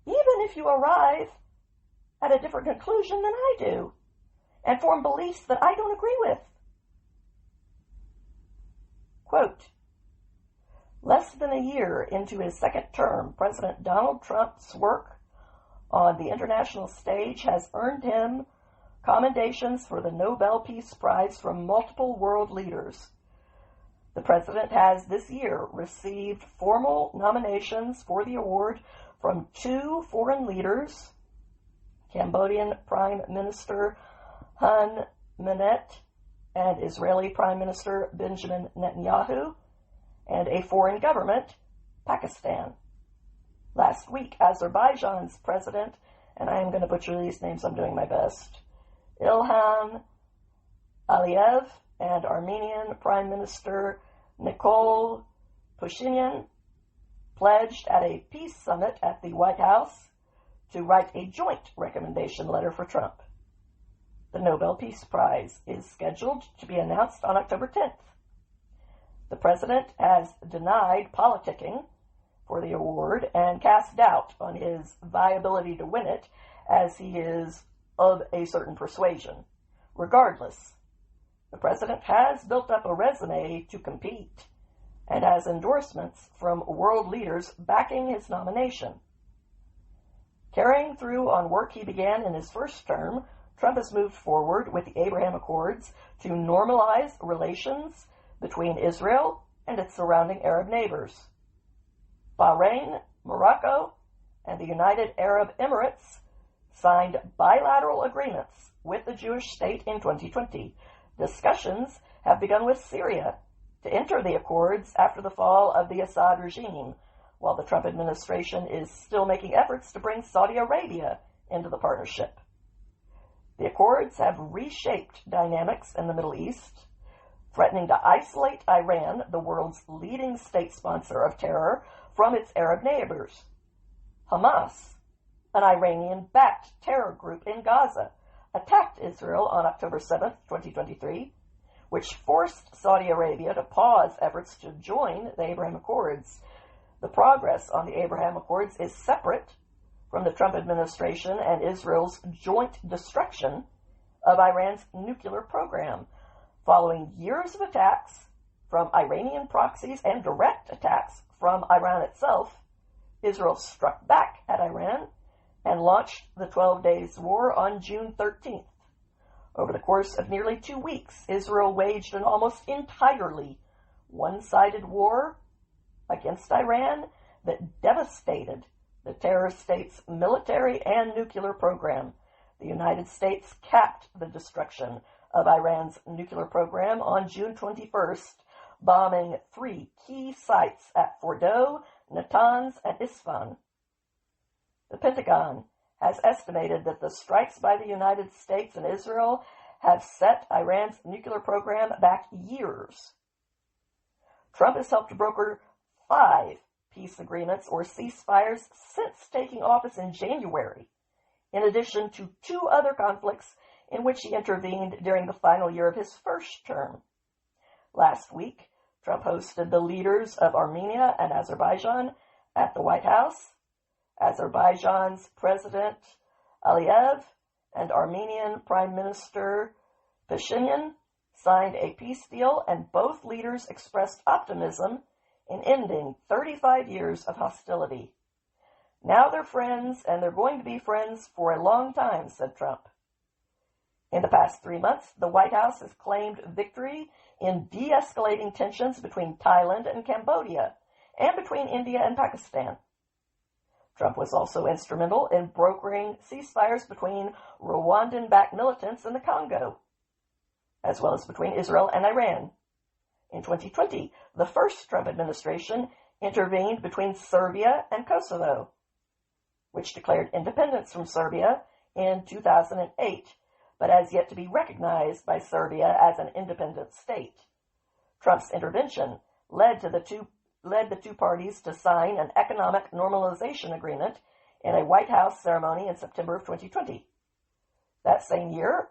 even if you arrive at a different conclusion than I do, and form beliefs that I don't agree with. Quote, "Less than a year into his second term, President Donald Trump's work on the international stage has earned him commendations for the Nobel Peace Prize from multiple world leaders. The president has this year received formal nominations for the award from two foreign leaders, Cambodian Prime Minister Hun Manet and Israeli Prime Minister Benjamin Netanyahu, and a foreign government, Pakistan. Last week, Azerbaijan's president, and I am going to butcher these names, I'm doing my best, Ilham Aliyev, and Armenian Prime Minister Nikol Pashinyan pledged at a peace summit at the White House to write a joint recommendation letter for Trump. The Nobel Peace Prize is scheduled to be announced on October 10th. The president has denied politicking for the award and cast doubt on his viability to win it, as he is of a certain persuasion. Regardless, the president has built up a resume to compete and has endorsements from world leaders backing his nomination. Carrying through on work he began in his first term, Trump has moved forward with the Abraham Accords to normalize relations between Israel and its surrounding Arab neighbors. Bahrain, Morocco, and the United Arab Emirates signed bilateral agreements with the Jewish state in 2020. Discussions have begun with Syria to enter the accords after the fall of the Assad regime, while the Trump administration is still making efforts to bring Saudi Arabia into the partnership. The accords have reshaped dynamics in the Middle East, threatening to isolate Iran, the world's leading state sponsor of terror, from its Arab neighbors. Hamas, an Iranian-backed terror group in Gaza, attacked Israel on October 7, 2023, which forced Saudi Arabia to pause efforts to join the Abraham Accords. The progress on the Abraham Accords is separate from the Trump administration and Israel's joint destruction of Iran's nuclear program. Following years of attacks from Iranian proxies and direct attacks from Iran itself, Israel struck back at Iran and launched the 12 Days War on June 13th. Over the course of nearly 2 weeks, Israel waged an almost entirely one-sided war against Iran that devastated the terror state's military and nuclear program. The United States capped the destruction of Iran's nuclear program on June 21st, bombing 3 key sites at Fordow, Natanz, and Isfahan. The Pentagon has estimated that the strikes by the United States and Israel have set Iran's nuclear program back years. Trump has helped broker 5 peace agreements or ceasefires since taking office in January, in addition to 2 other conflicts in which he intervened during the final year of his first term. Last week, Trump hosted the leaders of Armenia and Azerbaijan at the White House. Azerbaijan's President Aliyev and Armenian Prime Minister Pashinyan signed a peace deal, and both leaders expressed optimism in ending 35 years of hostility. Now they're friends, and they're going to be friends for a long time, said Trump. In the past 3 months, the White House has claimed victory in de-escalating tensions between Thailand and Cambodia, and between India and Pakistan. Trump was also instrumental in brokering ceasefires between Rwandan-backed militants in the Congo, as well as between Israel and Iran. In 2020, the first Trump administration intervened between Serbia and Kosovo, which declared independence from Serbia in 2008, but has yet to be recognized by Serbia as an independent state. Trump's intervention led the two parties to sign an economic normalization agreement in a White House ceremony in September of 2020. That same year,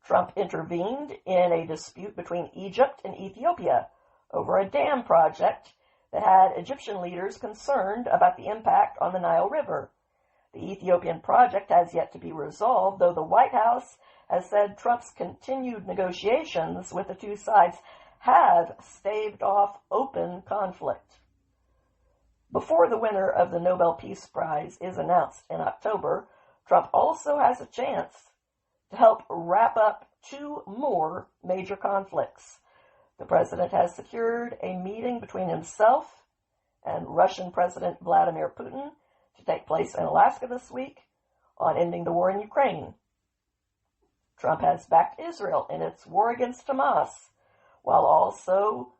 Trump intervened in a dispute between Egypt and Ethiopia over a dam project that had Egyptian leaders concerned about the impact on the Nile River. The Ethiopian project has yet to be resolved, though the White House has said Trump's continued negotiations with the two sides have staved off open conflict. Before the winner of the Nobel Peace Prize is announced in October, Trump also has a chance to help wrap up 2 more major conflicts. The president has secured a meeting between himself and Russian President Vladimir Putin to take place in Alaska this week on ending the war in Ukraine. Trump has backed Israel in its war against Hamas, while also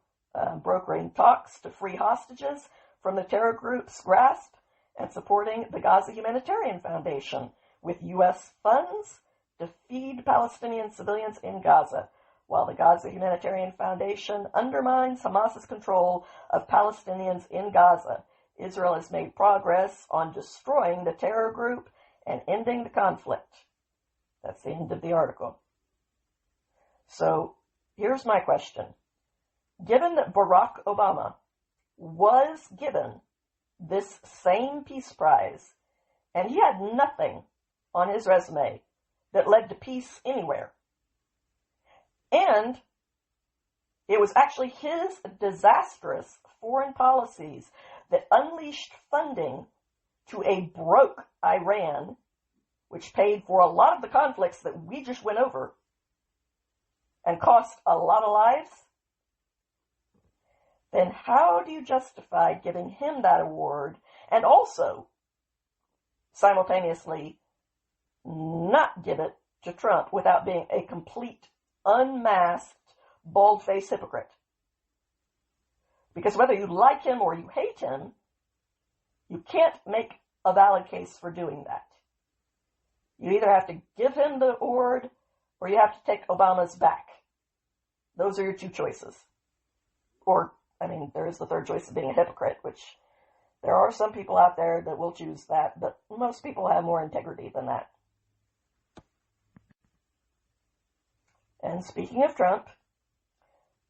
brokering talks to free hostages from the terror group's grasp and supporting the Gaza Humanitarian Foundation with U.S. funds to feed Palestinian civilians in Gaza, while the Gaza Humanitarian Foundation undermines Hamas's control of Palestinians in Gaza. Israel has made progress on destroying the terror group and ending the conflict. That's the end of the article. So, here's my question. given that Barack Obama was given this same peace prize, and he had nothing on his resume that led to peace anywhere, and it was actually his disastrous foreign policies that unleashed funding to a broke Iran, which paid for a lot of the conflicts that we just went over and cost a lot of lives, then how do you justify giving him that award and also simultaneously not give it to Trump without being a complete, unmasked, bald-faced hypocrite? Because whether you like him or you hate him, you can't make a valid case for doing that. You either have to give him the award or you have to take Obama's back. Those are your two choices. Or, there is the third choice of being a hypocrite, which there are some people out there that will choose that, but most people have more integrity than that. And speaking of Trump,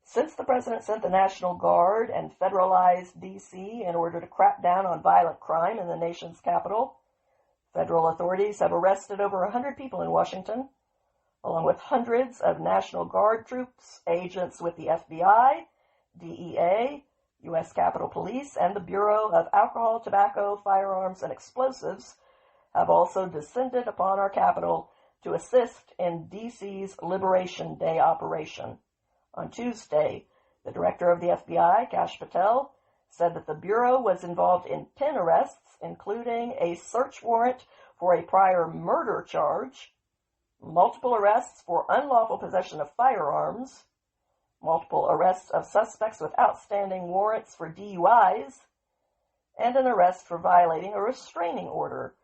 since the president sent the National Guard and federalized D.C. in order to crack down on violent crime in the nation's capital, federal authorities have arrested over 100 people in Washington, along with hundreds of National Guard troops, agents with the FBI, DEA, U.S. Capitol Police, and the Bureau of Alcohol, Tobacco, Firearms, and Explosives have also descended upon our capital to assist in D.C.'s Liberation Day operation. On Tuesday, the director of the FBI, Kash Patel, said that the Bureau was involved in 10 arrests, including a search warrant for a prior murder charge, multiple arrests for unlawful possession of firearms, multiple arrests of suspects with outstanding warrants for DUIs, and an arrest for violating a restraining order.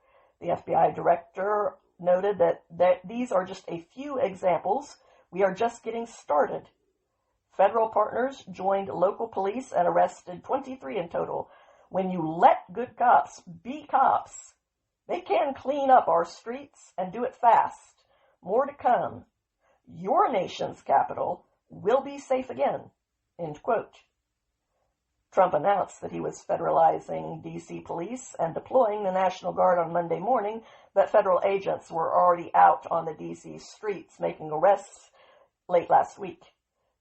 The FBI director noted that these are just a few examples. We are just getting started. Federal partners joined local police and arrested 23 in total. When you let good cops be cops, they can clean up our streets and do it fast. More to come. Your nation's capital will be safe again. End quote. Trump announced that he was federalizing D.C. police and deploying the National Guard on Monday morning, but federal agents were already out on the D.C. streets making arrests late last week.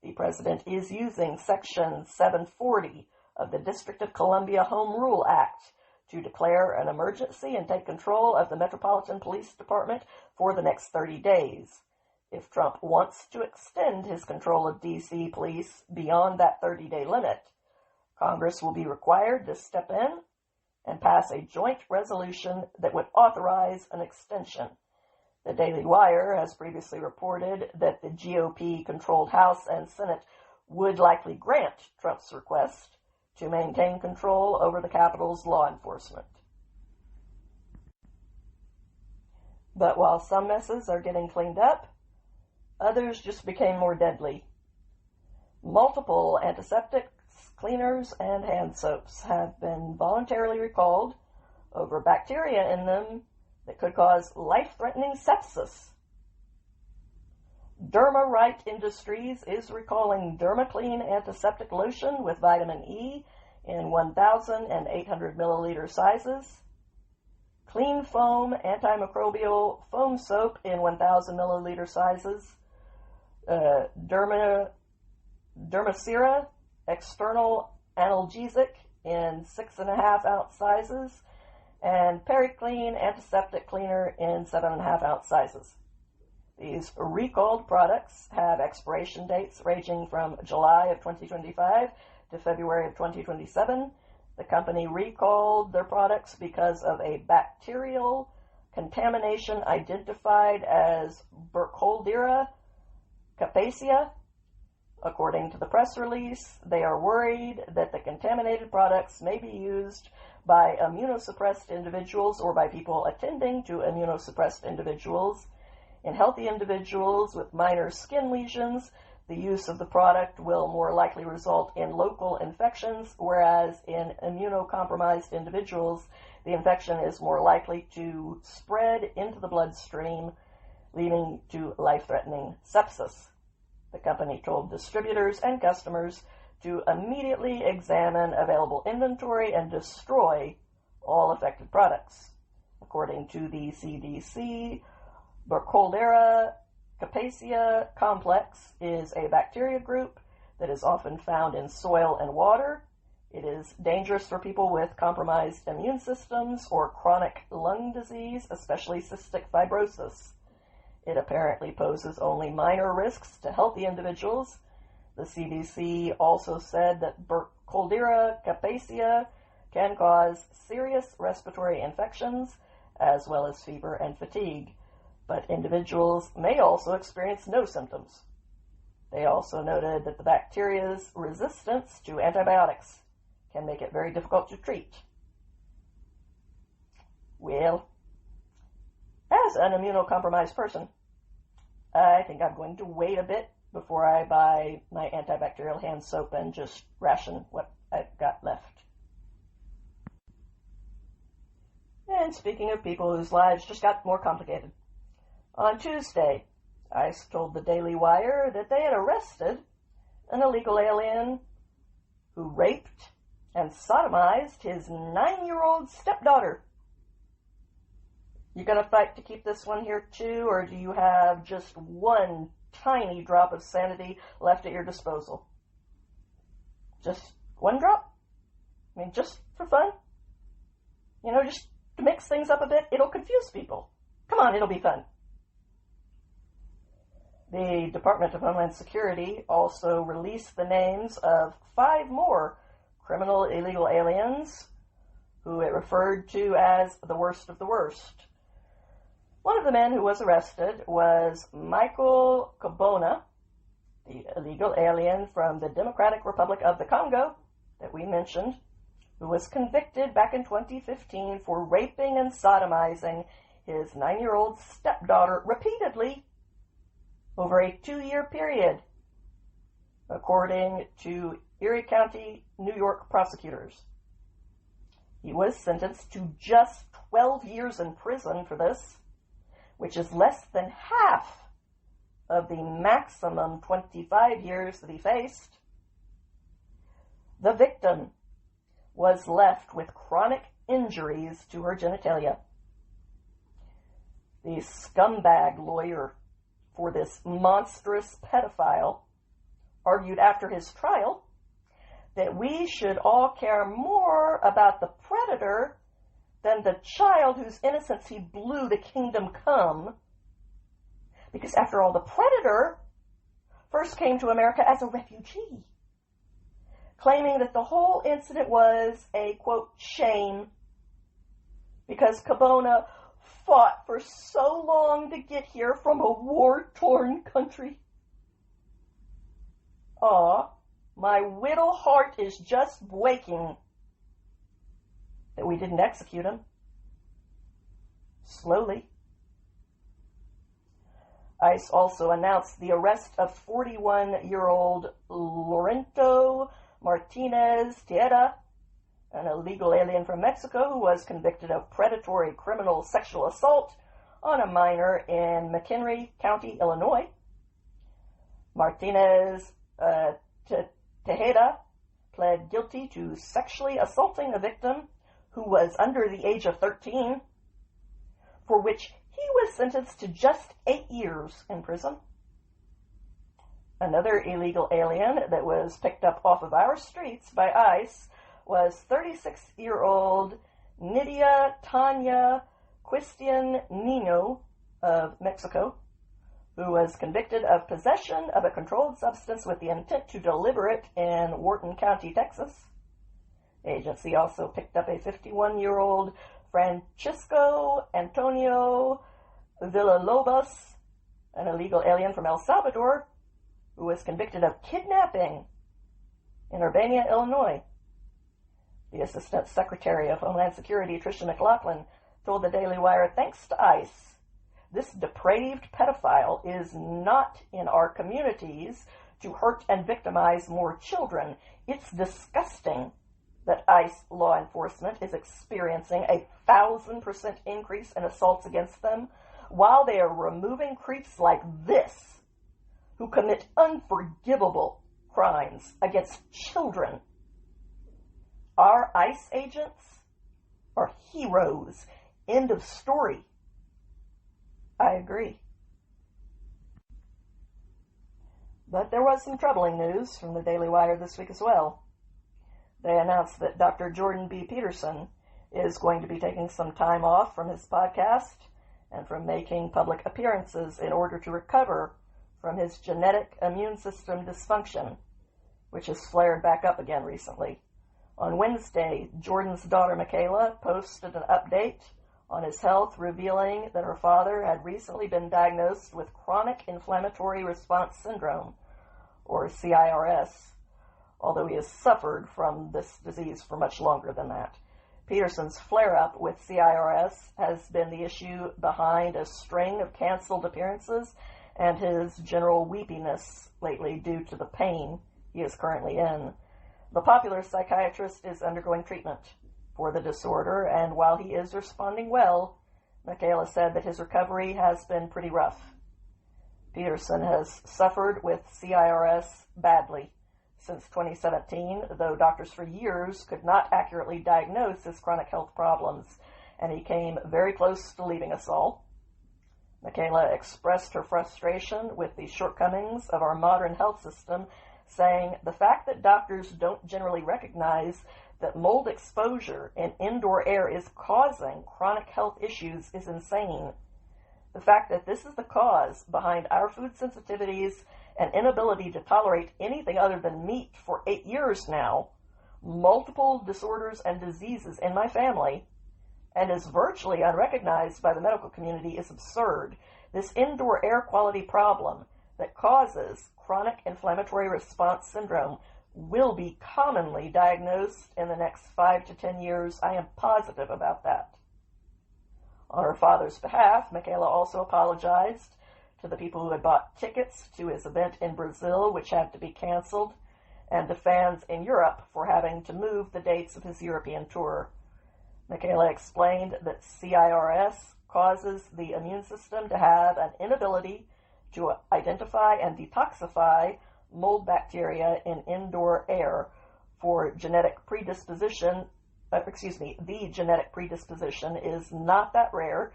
The president is using Section 740 of the District of Columbia Home Rule Act to declare an emergency and take control of the Metropolitan Police Department for the next 30 days. If Trump wants to extend his control of D.C. police beyond that 30-day limit, Congress will be required to step in and pass a joint resolution that would authorize an extension. The Daily Wire has previously reported that the GOP-controlled House and Senate would likely grant Trump's request to maintain control over the Capitol's law enforcement. But while some messes are getting cleaned up, others just became more deadly. Multiple antiseptics, cleaners, and hand soaps have been voluntarily recalled over bacteria in them that could cause life-threatening sepsis. Derma-Right Industries is recalling DermaClean antiseptic lotion with vitamin E in 1,000 and 800 milliliter sizes, Clean Foam antimicrobial foam soap in 1,000 milliliter sizes, Dermacera external analgesic in 6.5 ounce sizes, and PeriClean antiseptic cleaner in 7.5 ounce sizes. These recalled products have expiration dates ranging from July of 2025 to February of 2027. The company recalled their products because of a bacterial contamination identified as Burkholderia capacia. According to the press release, they are worried that the contaminated products may be used by immunosuppressed individuals or by people attending to immunosuppressed individuals. In healthy individuals with minor skin lesions, the use of the product will more likely result in local infections, whereas in immunocompromised individuals, the infection is more likely to spread into the bloodstream, leading to life-threatening sepsis. The company told distributors and customers to immediately examine available inventory and destroy all affected products. According to the CDC, Burkholderia capacia complex is a bacteria group that is often found in soil and water. It is dangerous for people with compromised immune systems or chronic lung disease, especially cystic fibrosis. It apparently poses only minor risks to healthy individuals. The CDC also said that Burkholderia capacia can cause serious respiratory infections, as well as fever and fatigue, but individuals may also experience no symptoms. They also noted that the bacteria's resistance to antibiotics can make it very difficult to treat. Well, as an immunocompromised person, I think I'm going to wait a bit before I buy my antibacterial hand soap and just ration what I've got left. And speaking of people whose lives just got more complicated, on Tuesday, ICE told the Daily Wire that they had arrested an illegal alien who raped and sodomized his 9-year-old stepdaughter. You gonna fight to keep this one here too, or do you have just one tiny drop of sanity left at your disposal? Just one drop? I mean, just for fun? You know, just to mix things up a bit, it'll confuse people. Come on, it'll be fun. The Department of Homeland Security also released the names of 5 more criminal illegal aliens who it referred to as the worst of the worst. One of the men who was arrested was Michael Kabona, the illegal alien from the Democratic Republic of the Congo that we mentioned, who was convicted back in 2015 for raping and sodomizing his 9-year-old stepdaughter repeatedly over a 2-year period, according to Erie County, New York prosecutors. He was sentenced to just 12 years in prison for this, which is less than half of the maximum 25 years that he faced. The victim was left with chronic injuries to her genitalia. The scumbag lawyer for this monstrous pedophile argued after his trial that we should all care more about the predator than the child whose innocence he blew to kingdom come. Because after all, the predator first came to America as a refugee, claiming that the whole incident was a, quote, shame, because Kabona fought for so long to get here from a war-torn country. Aw, my little heart is just breaking that we didn't execute him. Slowly. ICE also announced the arrest of 41-year-old Lorento Martinez Tejeda, an illegal alien from Mexico who was convicted of predatory criminal sexual assault on a minor in McHenry County, Illinois. Martinez Tejeda pled guilty to sexually assaulting a victim who was under the age of 13, for which he was sentenced to just 8 years in prison. Another illegal alien that was picked up off of our streets by ICE was 36-year-old Nidia Tanya Cristian Nino of Mexico, who was convicted of possession of a controlled substance with the intent to deliver it in Wharton County, Texas. The agency also picked up a 51-year-old Francisco Antonio Villalobos, an illegal alien from El Salvador, who was convicted of kidnapping in Urbana, Illinois. The Assistant Secretary of Homeland Security, Tricia McLaughlin, told the Daily Wire, thanks to ICE, this depraved pedophile is not in our communities to hurt and victimize more children. It's disgusting that ICE law enforcement is experiencing a 1,000% increase in assaults against them while they are removing creeps like this who commit unforgivable crimes against children. Our ICE agents are heroes. End of story. I agree. But there was some troubling news from the Daily Wire this week as well. They announced that Dr. Jordan B. Peterson is going to be taking some time off from his podcast and from making public appearances in order to recover from his genetic immune system dysfunction, which has flared back up again recently. On Wednesday, Jordan's daughter Michaela posted an update on his health, revealing that her father had recently been diagnosed with chronic inflammatory response syndrome, or CIRS, although he has suffered from this disease for much longer than that. Peterson's flare-up with CIRS has been the issue behind a string of canceled appearances and his general weepiness lately due to the pain he is currently in. The popular psychiatrist is undergoing treatment for the disorder, and while he is responding well, Michaela said that his recovery has been pretty rough. Peterson has suffered with CIRS badly since 2017, though doctors for years could not accurately diagnose his chronic health problems, and he came very close to leaving us all. Michaela expressed her frustration with the shortcomings of our modern health system, saying, "The fact that doctors don't generally recognize that mold exposure in indoor air is causing chronic health issues is insane. The fact that this is the cause behind our food sensitivities and inability to tolerate anything other than meat for 8 years now, multiple disorders and diseases in my family, and is virtually unrecognized by the medical community is absurd. This indoor air quality problem that causes chronic inflammatory response syndrome will be commonly diagnosed in the next 5 to 10 years. I am positive about that." On her father's behalf, Michaela also apologized to the people who had bought tickets to his event in Brazil, which had to be canceled, and to fans in Europe for having to move the dates of his European tour. Michaela explained that CIRS causes the immune system to have an inability to identify and detoxify mold bacteria in indoor air for genetic predisposition. The genetic predisposition is not that rare.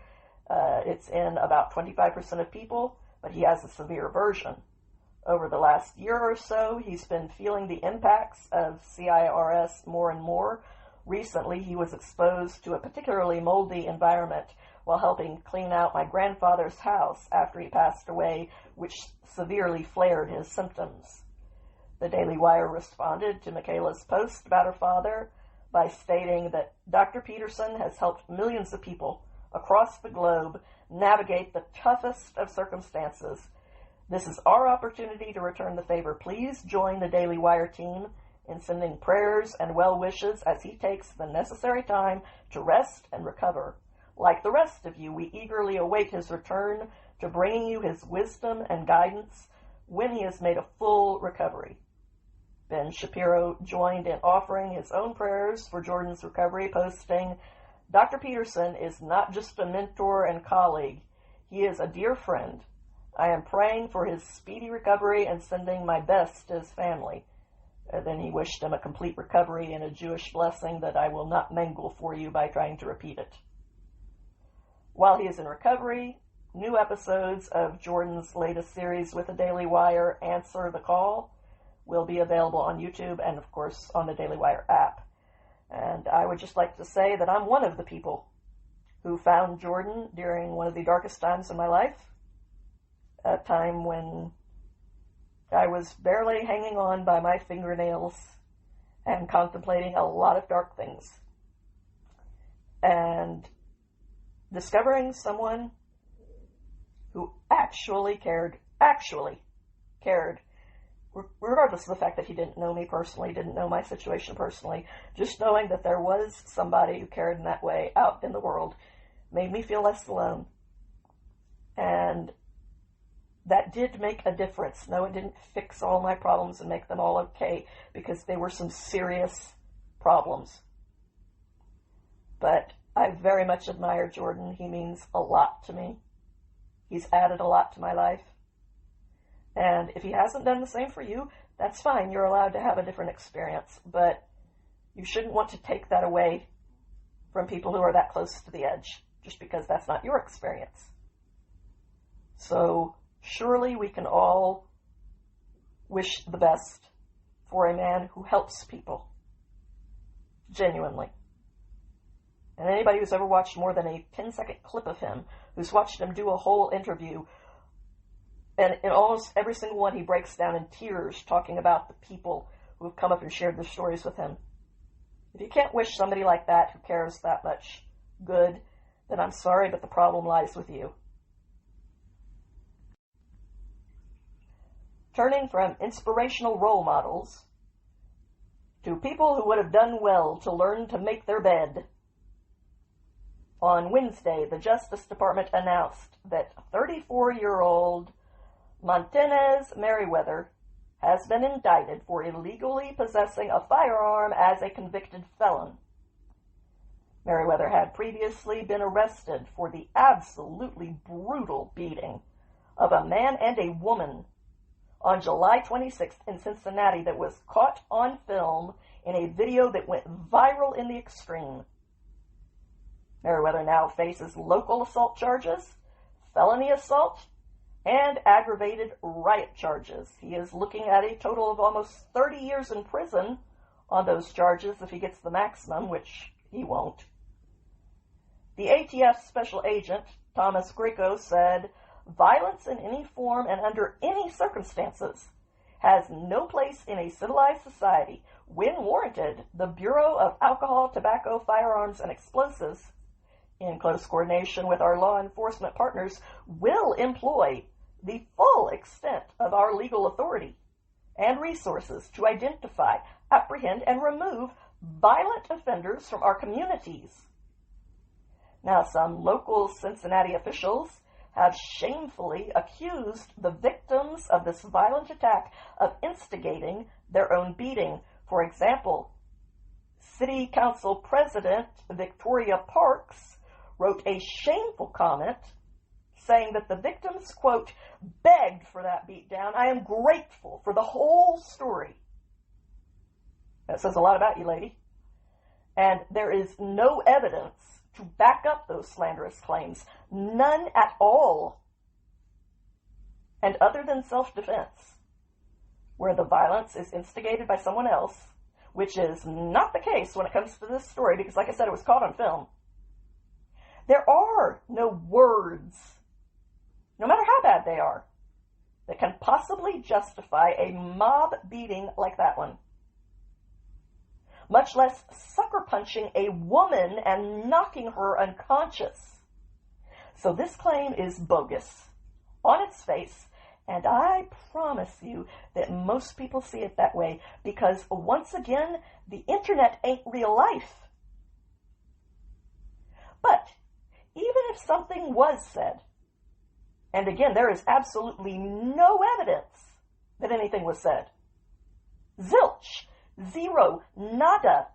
It's in about 25% of people, but he has a severe version. Over the last year or so, he's been feeling the impacts of CIRS more and more. Recently, he was exposed to a particularly moldy environment while helping clean out my grandfather's house after he passed away, which severely flared his symptoms. The Daily Wire responded to Michaela's post about her father by stating that Dr. Peterson has helped millions of people across the globe navigate the toughest of circumstances. This is our opportunity to return the favor. Please join the Daily Wire team in sending prayers and well wishes as he takes the necessary time to rest and recover. Like the rest of you, we eagerly await his return to bringing you his wisdom and guidance when he has made a full recovery. Ben Shapiro joined in offering his own prayers for Jordan's recovery, posting, "Dr. Peterson is not just a mentor and colleague. He is a dear friend. I am praying for his speedy recovery and sending my best to his family." Then he wished him a complete recovery and a Jewish blessing that I will not mangle for you by trying to repeat it. While he is in recovery, new episodes of Jordan's latest series with the Daily Wire, Answer the Call, will be available on YouTube and, of course, on the Daily Wire app. And I would just like to say that I'm one of the people who found Jordan during one of the darkest times in my life, a time when I was barely hanging on by my fingernails and contemplating a lot of dark things. And discovering someone who actually cared, regardless of the fact that he didn't know me personally, didn't know my situation personally, just knowing that there was somebody who cared in that way out in the world made me feel less alone. And that did make a difference. No, it didn't fix all my problems and make them all okay, because they were some serious problems. But I very much admire Jordan. He means a lot to me. He's added a lot to my life. And if he hasn't done the same for you, That's fine. You're allowed to have a different experience, but you shouldn't want to take that away from people who are that close to the edge, just because that's not your experience. So surely we can all wish the best for a man who helps people, genuinely. And anybody who's ever watched more than a 10-second clip of him, who's watched him do a whole interview, and in almost every single one he breaks down in tears talking about the people who have come up and shared their stories with him. If you can't wish somebody like that who cares that much good, then I'm sorry, but the problem lies with you. Turning from inspirational role models to people who would have done well to learn to make their bed. On Wednesday, the Justice Department announced that 34-year-old Montanez Merriweather has been indicted for illegally possessing a firearm as a convicted felon. Merriweather had previously been arrested for the absolutely brutal beating of a man and a woman on July 26th in Cincinnati that was caught on film in a video that went viral in the extreme. Merriweather now faces local assault charges, felony assault, and aggravated riot charges. He is looking at a total of almost 30 years in prison on those charges if he gets the maximum, which he won't. The ATF special agent, Thomas Greco, said, "Violence in any form and under any circumstances has no place in a civilized society. When warranted, the Bureau of Alcohol, Tobacco, Firearms, and Explosives, in close coordination with our law enforcement partners, will employ the full extent of our legal authority and resources to identify, apprehend, and remove violent offenders from our communities." Now, some local Cincinnati officials have shamefully accused the victims of this violent attack of instigating their own beating. For example, City Council President Victoria Parks wrote a shameful comment saying that the victims, quote, "begged for that beatdown. I am grateful for the whole story." That says a lot about you, lady. And there is no evidence to back up those slanderous claims. None at all. And other than self-defense, where the violence is instigated by someone else, which is not the case when it comes to this story, because like I said, it was caught on film, there are no words, no matter how bad they are, that can possibly justify a mob beating like that one. Much less sucker punching a woman and knocking her unconscious. So this claim is bogus on its face, and I promise you that most people see it that way because, once again, the internet ain't real life. But even if something was said, and again, there is absolutely no evidence that anything was said, zilch, zero, nada,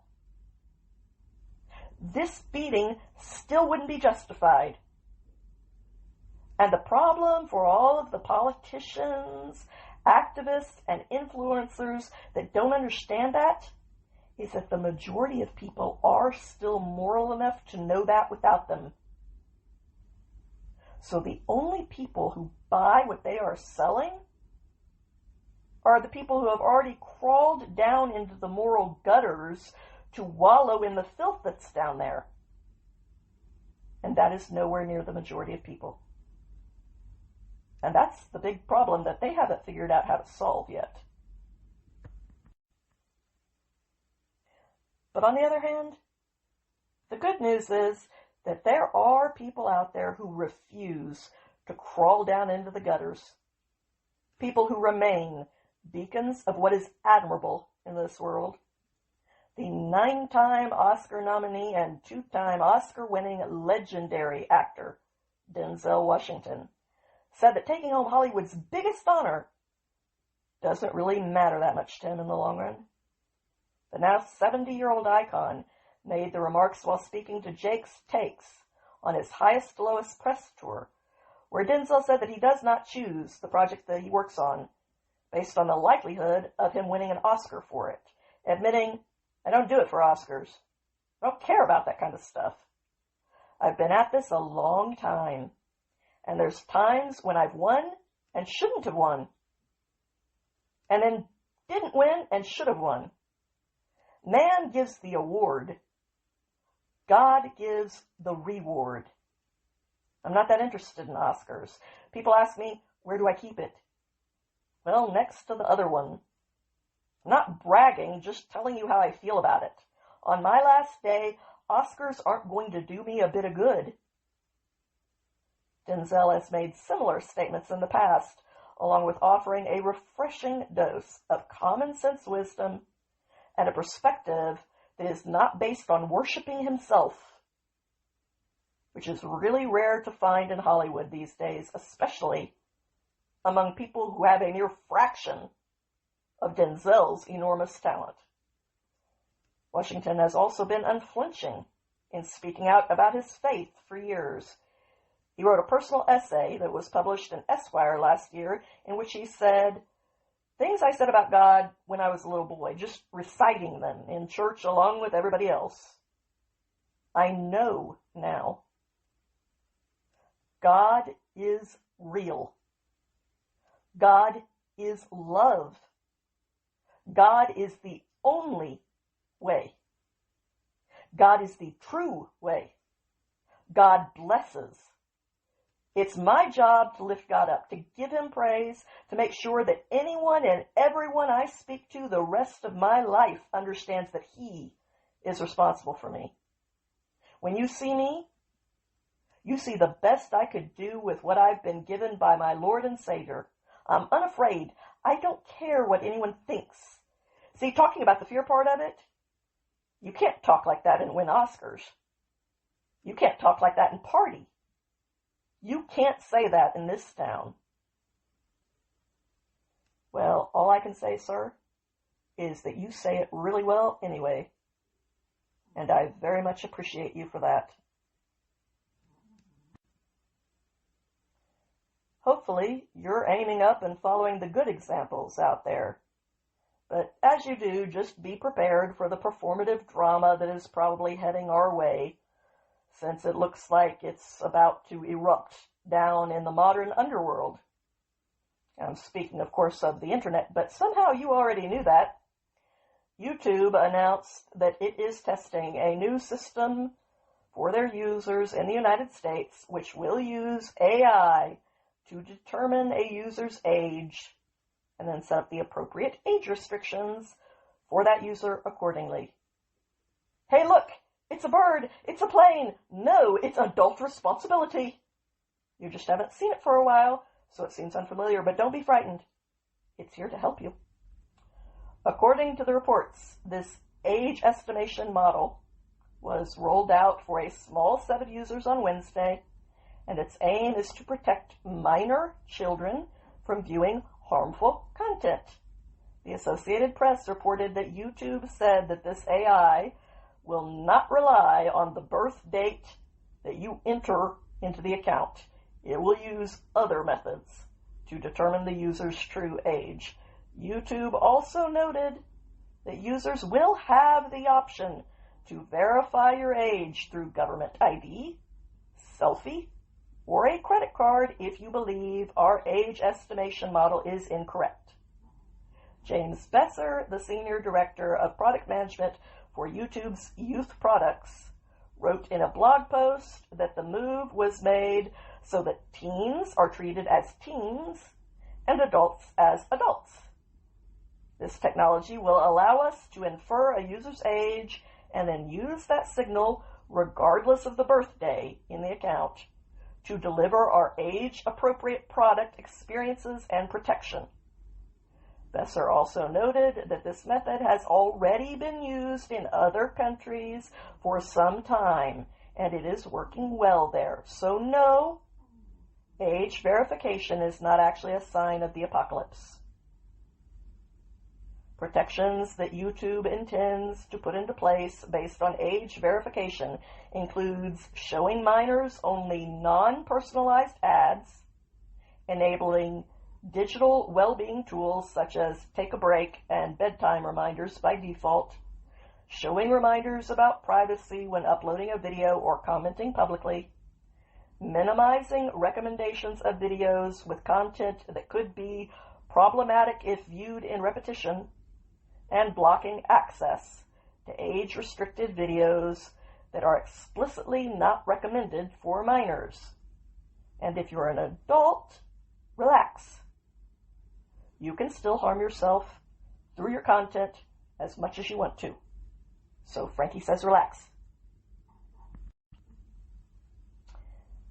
this beating still wouldn't be justified. And the problem for all of the politicians, activists, and influencers that don't understand that is that the majority of people are still moral enough to know that without them. So the only people who buy what they are selling are the people who have already crawled down into the moral gutters to wallow in the filth that's down there. And that is nowhere near the majority of people. And that's the big problem that they haven't figured out how to solve yet. But on the other hand, the good news is that there are people out there who refuse to crawl down into the gutters. People who remain beacons of what is admirable in this world. The 9-time Oscar nominee and 2-time Oscar-winning legendary actor, Denzel Washington, said that taking home Hollywood's biggest honor doesn't really matter that much to him in the long run. The now 70-year-old icon made the remarks while speaking to Jake's Takes on his Highest to Lowest press tour, where Denzel said that he does not choose the project that he works on, based on the likelihood of him winning an Oscar for it, admitting, I don't do it for Oscars. I don't care about that kind of stuff. I've been at this a long time, and there's times when I've won and shouldn't have won, and then didn't win and should have won. Man gives the award. God gives the reward. I'm not that interested in Oscars. People ask me, where do I keep it? Well, next to the other one. I'm not bragging, just telling you how I feel about it. On my last day, Oscars aren't going to do me a bit of good. Denzel has made similar statements in the past, along with offering a refreshing dose of common sense wisdom and a perspective that is not based on worshiping himself, which is really rare to find in Hollywood these days, especially among people who have a mere fraction of Denzel's enormous talent. Washington has also been unflinching in speaking out about his faith for years. He wrote a personal essay that was published in Esquire last year in which he said, things I said about God when I was a little boy, just reciting them in church along with everybody else. I know now. God is real. God is love. God is the only way. God is the true way. God blesses. It's my job to lift God up, to give him praise, to make sure that anyone and everyone I speak to the rest of my life understands that he is responsible for me. When you see me, you see the best I could do with what I've been given by my Lord and Savior. I'm unafraid. I don't care what anyone thinks. See, talking about the fear part of it, you can't talk like that and win Oscars. You can't talk like that and party. You can't say that in this town. Well, all I can say, sir, is that you say it really well anyway, and I very much appreciate you for that. Hopefully, you're aiming up and following the good examples out there. But as you do, just be prepared for the performative drama that is probably heading our way, since it looks like it's about to erupt down in the modern underworld. I'm speaking, of course, of the internet, but somehow you already knew that. YouTube announced that it is testing a new system for their users in the United States, which will use AI to determine a user's age and then set up the appropriate age restrictions for that user accordingly. Hey, look, it's a bird, it's a plane. No, it's adult responsibility. You just haven't seen it for a while, so it seems unfamiliar, but don't be frightened. It's here to help you. According to the reports, this age estimation model was rolled out for a small set of users on Wednesday, and its aim is to protect minor children from viewing harmful content. The Associated Press reported that YouTube said that this AI will not rely on the birth date that you enter into the account. It will use other methods to determine the user's true age. YouTube also noted that users will have the option to verify your age through government ID, selfie, or a credit card if you believe our age estimation model is incorrect. James Besser, the Senior Director of Product Management for YouTube's youth products, wrote in a blog post that the move was made so that teens are treated as teens and adults as adults. This technology will allow us to infer a user's age and then use that signal, regardless of the birthday in the account, to deliver our age-appropriate product experiences and protection. Besser also noted that this method has already been used in other countries for some time, and it is working well there. So no, age verification is not actually a sign of the apocalypse. Protections that YouTube intends to put into place based on age verification includes showing minors only non-personalized ads, enabling digital well-being tools such as Take a Break and bedtime reminders by default, showing reminders about privacy when uploading a video or commenting publicly, minimizing recommendations of videos with content that could be problematic if viewed in repetition, and blocking access to age-restricted videos that are explicitly not recommended for minors. And if you're an adult, relax. You can still harm yourself through your content as much as you want to. So Frankie says relax.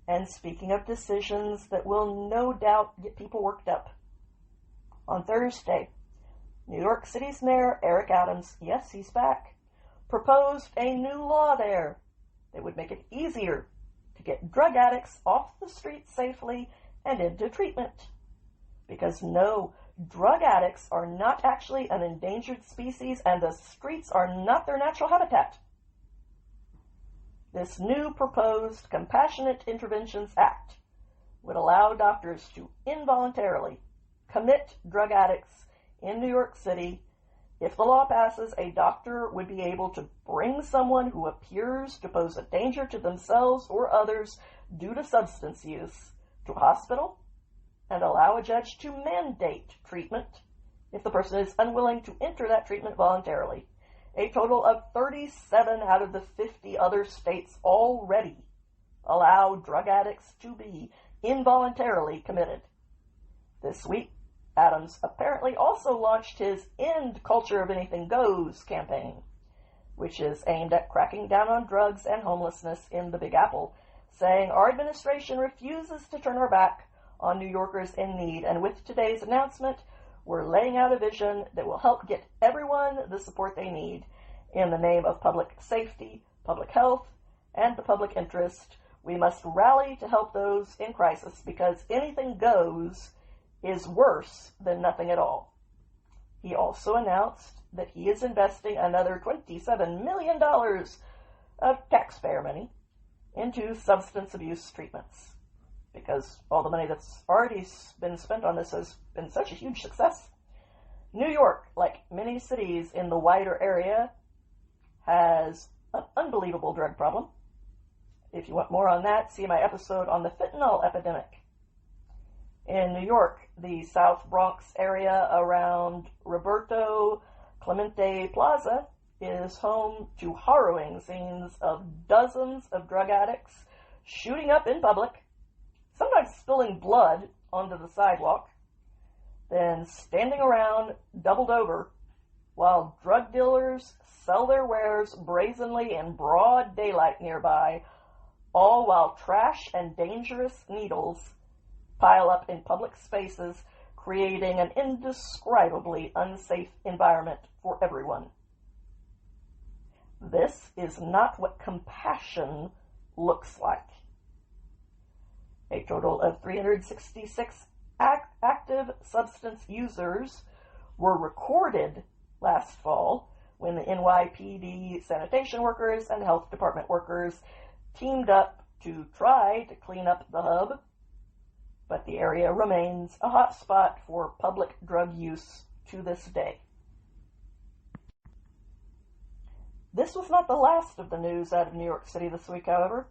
And speaking of decisions that will no doubt get people worked up, on Thursday, New York City's Mayor Eric Adams, yes, he's back, proposed a new law there that would make it easier to get drug addicts off the street safely and into treatment. Because no, drug addicts are not actually an endangered species, and the streets are not their natural habitat. This new proposed Compassionate Interventions Act would allow doctors to involuntarily commit drug addicts in New York City. If the law passes, a doctor would be able to bring someone who appears to pose a danger to themselves or others due to substance use to a hospital and allow a judge to mandate treatment if the person is unwilling to enter that treatment voluntarily. A total of 37 out of the 50 other states already allow drug addicts to be involuntarily committed. This week, Adams apparently also launched his End Culture of Anything Goes campaign, which is aimed at cracking down on drugs and homelessness in the Big Apple, saying our administration refuses to turn our back on New Yorkers in need, and with today's announcement, we're laying out a vision that will help get everyone the support they need. In the name of public safety, public health, and the public interest, we must rally to help those in crisis, because anything goes is worse than nothing at all. He also announced that he is investing another $27 million of taxpayer money into substance abuse treatments, because all the money that's already been spent on this has been such a huge success. New York, like many cities in the wider area, has an unbelievable drug problem. If you want more on that, see my episode on the fentanyl epidemic. In New York, the South Bronx area around Roberto Clemente Plaza is home to harrowing scenes of dozens of drug addicts shooting up in public, sometimes spilling blood onto the sidewalk, then standing around doubled over while drug dealers sell their wares brazenly in broad daylight nearby, all while trash and dangerous needles pile up in public spaces, creating an indescribably unsafe environment for everyone. This is not what compassion looks like. A total of 366 active substance users were recorded last fall when the NYPD sanitation workers and health department workers teamed up to try to clean up the hub, but the area remains a hot spot for public drug use to this day. This was not the last of the news out of New York City this week, however.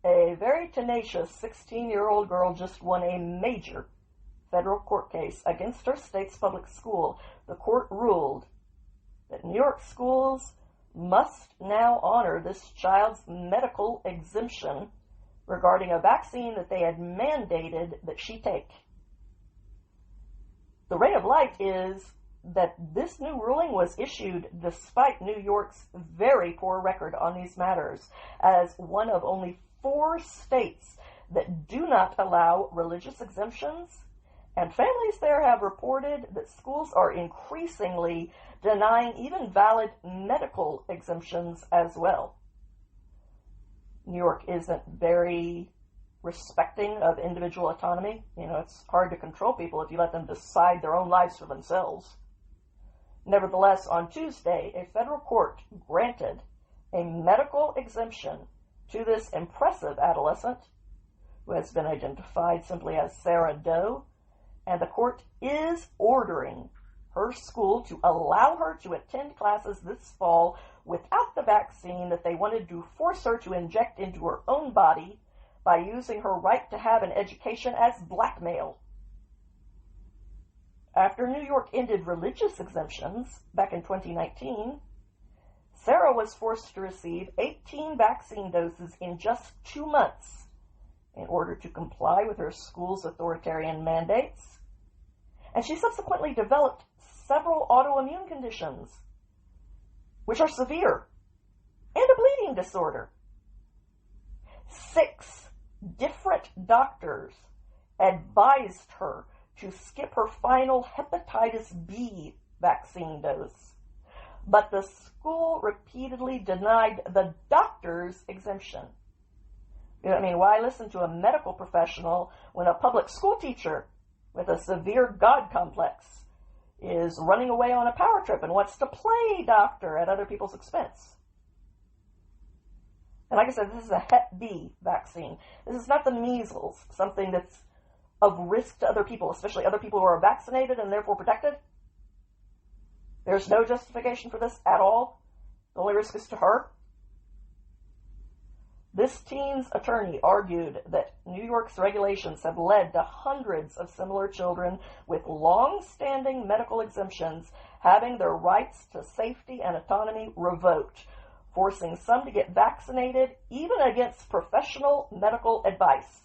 A very tenacious 16-year-old girl just won a major federal court case against her state's public school. The court ruled that New York schools must now honor this child's medical exemption regarding a vaccine that they had mandated that she take. The ray of light is that this new ruling was issued despite New York's very poor record on these matters, as one of only 4 states that do not allow religious exemptions, and families there have reported that schools are increasingly denying even valid medical exemptions as well. New York isn't very respecting of individual autonomy. It's hard to control people if you let them decide their own lives for themselves. Nevertheless, on Tuesday, a federal court granted a medical exemption to this impressive adolescent, who has been identified simply as Sarah Doe, and the court is ordering her school to allow her to attend classes this fall without the vaccine that they wanted to force her to inject into her own body by using her right to have an education as blackmail. After New York ended religious exemptions back in 2019, Sarah was forced to receive 18 vaccine doses in just 2 months in order to comply with her school's authoritarian mandates, and she subsequently developed several autoimmune conditions, which are severe, and a bleeding disorder. 6 different doctors advised her to skip her final hepatitis B vaccine dose, but the school repeatedly denied the doctor's exemption. You know what I mean? Why listen to a medical professional when a public school teacher with a severe God complex is running away on a power trip and wants to play doctor at other people's expense? And like I said, this is a Hep B vaccine. This is not the measles, something that's of risk to other people, especially other people who are vaccinated and therefore protected. There's no justification for this at all. The only risk is to her. This teen's attorney argued that New York's regulations have led to hundreds of similar children with long-standing medical exemptions having their rights to safety and autonomy revoked, forcing some to get vaccinated even against professional medical advice.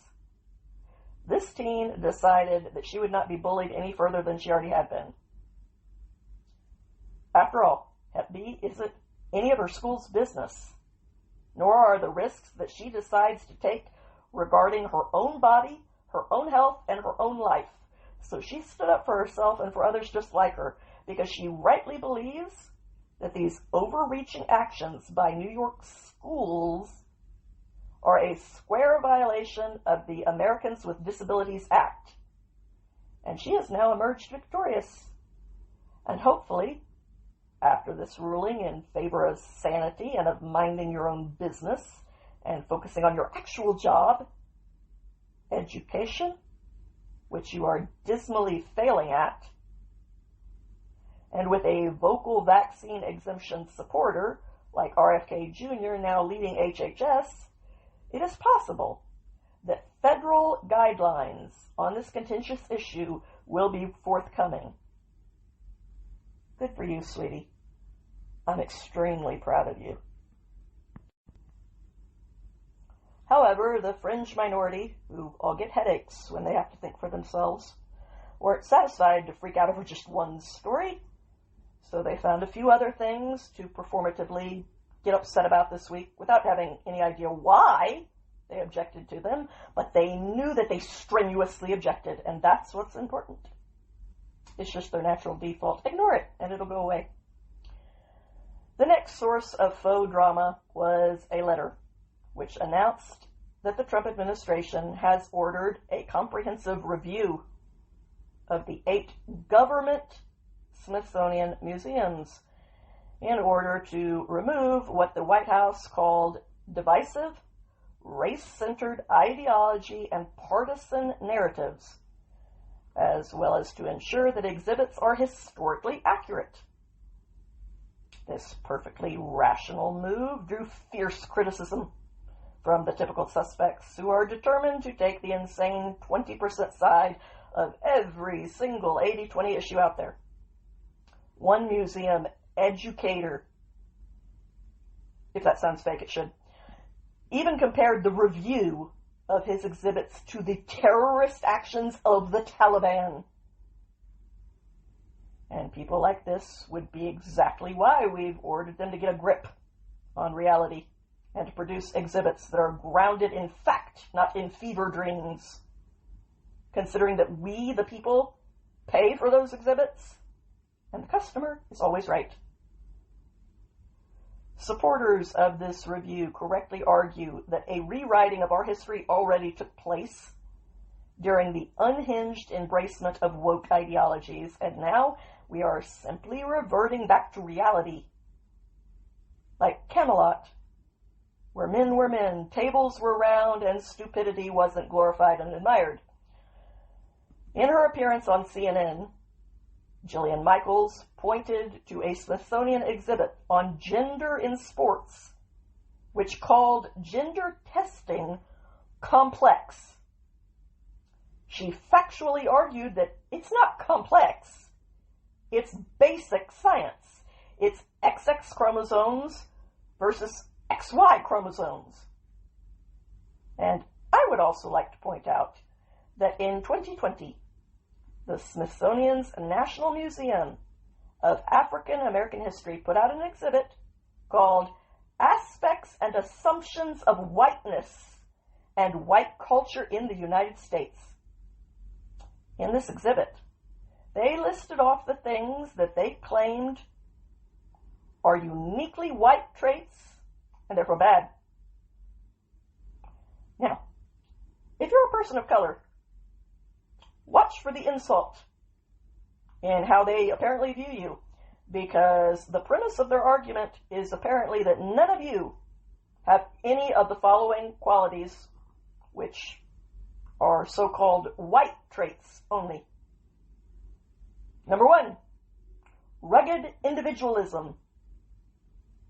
This teen decided that she would not be bullied any further than she already had been. After all, Hep B isn't any of her school's business, nor are the risks that she decides to take regarding her own body, her own health, and her own life. So she stood up for herself and for others just like her, because she rightly believes that these overreaching actions by New York schools are a square violation of the Americans with Disabilities Act. And she has now emerged victorious. And hopefully, after this ruling in favor of sanity and of minding your own business and focusing on your actual job, education, which you are dismally failing at, and with a vocal vaccine exemption supporter like RFK Jr. now leading HHS, it is possible that federal guidelines on this contentious issue will be forthcoming. Good for you, sweetie. I'm extremely proud of you. However, the fringe minority, who all get headaches when they have to think for themselves, weren't satisfied to freak out over just one story, so they found a few other things to performatively get upset about this week without having any idea why they objected to them, but they knew that they strenuously objected, and that's what's important. It's just their natural default. Ignore it, and it'll go away. The next source of faux drama was a letter which announced that the Trump administration has ordered a comprehensive review of the 8 government Smithsonian museums in order to remove what the White House called divisive, race-centered ideology and partisan narratives, as well as to ensure that exhibits are historically accurate. This perfectly rational move drew fierce criticism from the typical suspects who are determined to take the insane 20% side of every single 80-20 issue out there. One museum educator, if that sounds fake, it should, even compared the review of his exhibits to the terrorist actions of the Taliban. And people like this would be exactly why we've ordered them to get a grip on reality and to produce exhibits that are grounded in fact, not in fever dreams. Considering that we, the people, pay for those exhibits, and the customer is always right. Supporters of this review correctly argue that a rewriting of our history already took place during the unhinged embracement of woke ideologies, and now we are simply reverting back to reality. Like Camelot, where men were men, tables were round, and stupidity wasn't glorified and admired. In her appearance on CNN, Jillian Michaels pointed to a Smithsonian exhibit on gender in sports, which called gender testing complex. She factually argued that it's not complex. It's basic science. It's XX chromosomes versus XY chromosomes. And I would also like to point out that in 2020, the Smithsonian's National Museum of African American History put out an exhibit called Aspects and Assumptions of Whiteness and White Culture in the United States. In this exhibit, they listed off the things that they claimed are uniquely white traits and therefore bad. Now, if you're a person of color, watch for the insult in how they apparently view you, because the premise of their argument is apparently that none of you have any of the following qualities, which are so-called white traits only. Number 1, rugged individualism,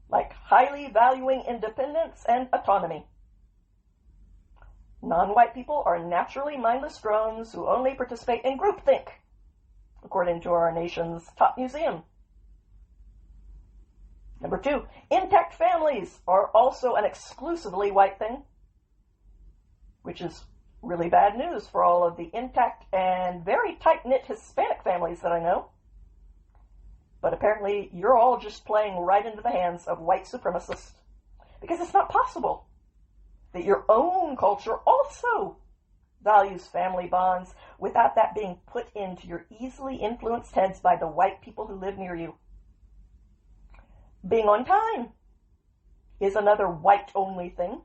like highly valuing independence and autonomy. Non-white people are naturally mindless drones who only participate in groupthink, according to our nation's top museum. Number 2, intact families are also an exclusively white thing, which is really bad news for all of the intact and very tight-knit Hispanic families that I know. But apparently you're all just playing right into the hands of white supremacists, because it's not possible that your own culture also values family bonds without that being put into your easily influenced heads by the white people who live near you. Being on time is another white-only thing.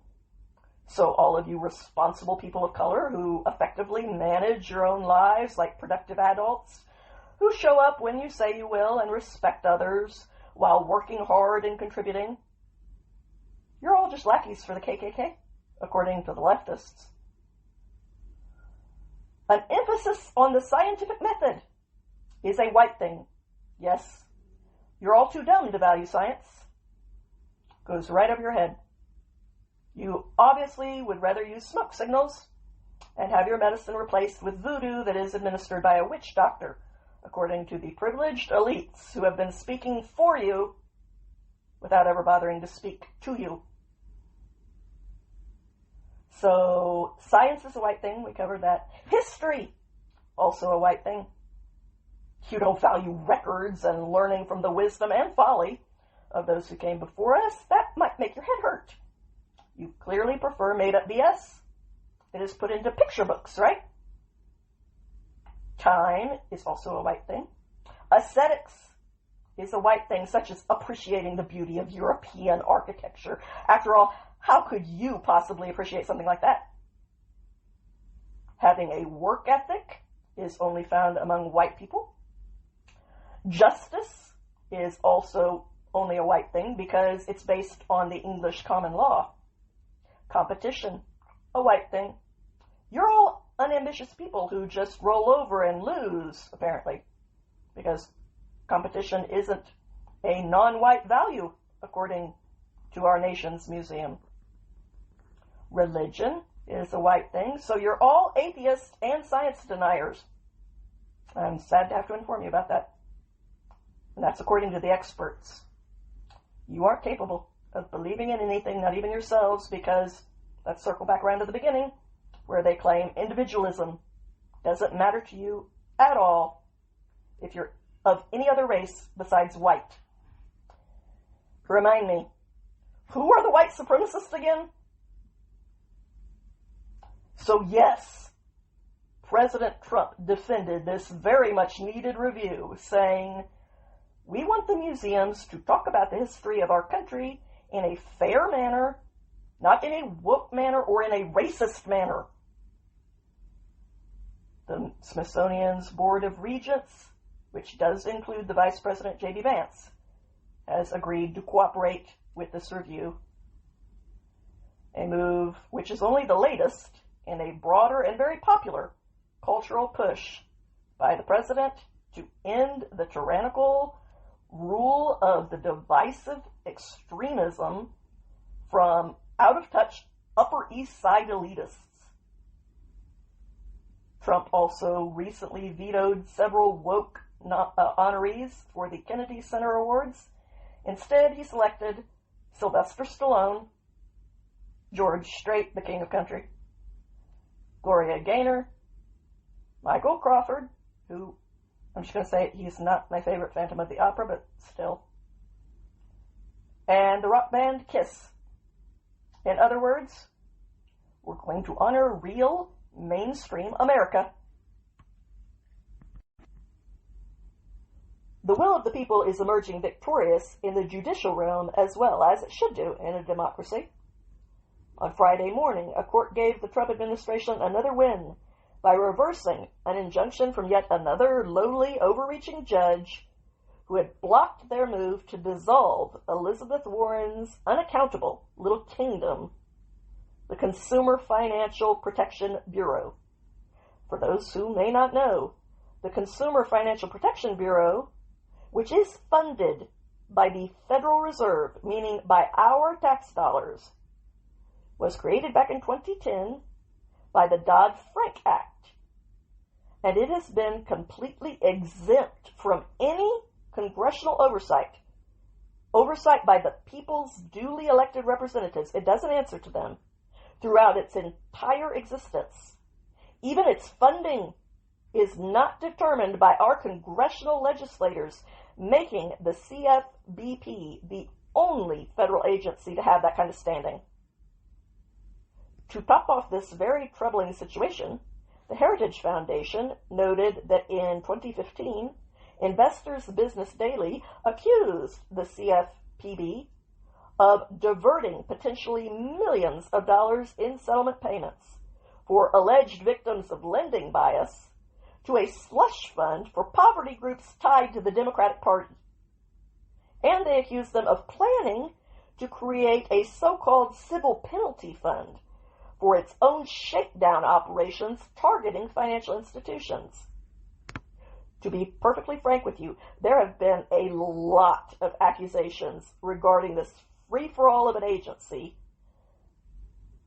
So all of you responsible people of color who effectively manage your own lives like productive adults, who show up when you say you will and respect others while working hard and contributing, you're all just lackeys for the KKK, according to the leftists. An emphasis on the scientific method is a white thing. Yes, you're all too dumb to value science. Goes right over your head. You obviously would rather use smoke signals and have your medicine replaced with voodoo that is administered by a witch doctor, according to the privileged elites who have been speaking for you without ever bothering to speak to you. So, science is a white thing. We covered that. History, also a white thing. You don't value records and learning from the wisdom and folly of those who came before us. That might make your head hurt. You clearly prefer made-up BS. It is put into picture books, right? Time is also a white thing. Aesthetics is a white thing, such as appreciating the beauty of European architecture. After all, how could you possibly appreciate something like that? Having a work ethic is only found among white people. Justice is also only a white thing because it's based on the English common law. Competition, a white thing. You're all unambitious people who just roll over and lose, apparently, because competition isn't a non-white value, according to our nation's museum. Religion is a white thing, so you're all atheists and science deniers. I'm sad to have to inform you about that. And that's according to the experts. You aren't capable of believing in anything, not even yourselves, because let's circle back around to the beginning, where they claim individualism doesn't matter to you at all if you're of any other race besides white. Remind me, who are the white supremacists again? So yes, President Trump defended this very much needed review, saying, "We want the museums to talk about the history of our country in a fair manner, not in a woke manner or in a racist manner." The Smithsonian's Board of Regents, which does include the Vice President J.D. Vance, has agreed to cooperate with this review, a move which is only the latest in a broader and very popular cultural push by the president to end the tyrannical rule of the divisive extremism from out-of-touch Upper East Side elitists. Trump also recently vetoed several woke honorees for the Kennedy Center Awards. Instead, he selected Sylvester Stallone, George Strait, the King of Country, Gloria Gaynor, Michael Crawford, who, I'm just going to say he's not my favorite Phantom of the Opera, but still, and the rock band Kiss. In other words, we're going to honor real mainstream America. The will of the people is emerging victorious in the judicial realm as well as it should do in a democracy. On Friday morning, a court gave the Trump administration another win by reversing an injunction from yet another lowly, overreaching judge who had blocked their move to dissolve Elizabeth Warren's unaccountable little kingdom, the Consumer Financial Protection Bureau. For those who may not know, the Consumer Financial Protection Bureau, which is funded by the Federal Reserve, meaning by our tax dollars, was created back in 2010 by the Dodd-Frank Act, and it has been completely exempt from any congressional oversight by the people's duly elected representatives. It doesn't answer to them throughout its entire existence. Even its funding is not determined by our congressional legislators, making the CFBP the only federal agency to have that kind of standing. To top off this very troubling situation, the Heritage Foundation noted that in 2015, Investors Business Daily accused the CFPB of diverting potentially millions of dollars in settlement payments for alleged victims of lending bias to a slush fund for poverty groups tied to the Democratic Party. And they accused them of planning to create a so-called civil penalty fund for its own shakedown operations targeting financial institutions. To be perfectly frank with you, there have been a lot of accusations regarding this free-for-all of an agency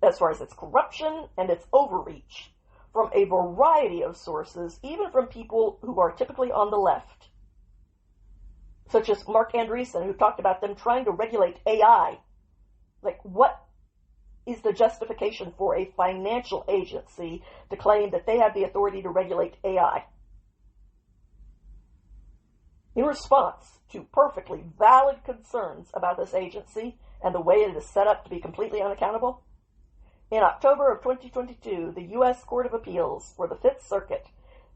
as far as its corruption and its overreach from a variety of sources, even from people who are typically on the left, such as Mark Andreessen, who talked about them trying to regulate AI. Like, what is the justification for a financial agency to claim that they have the authority to regulate AI? In response to perfectly valid concerns about this agency and the way it is set up to be completely unaccountable, in October of 2022, the U.S. Court of Appeals for the Fifth Circuit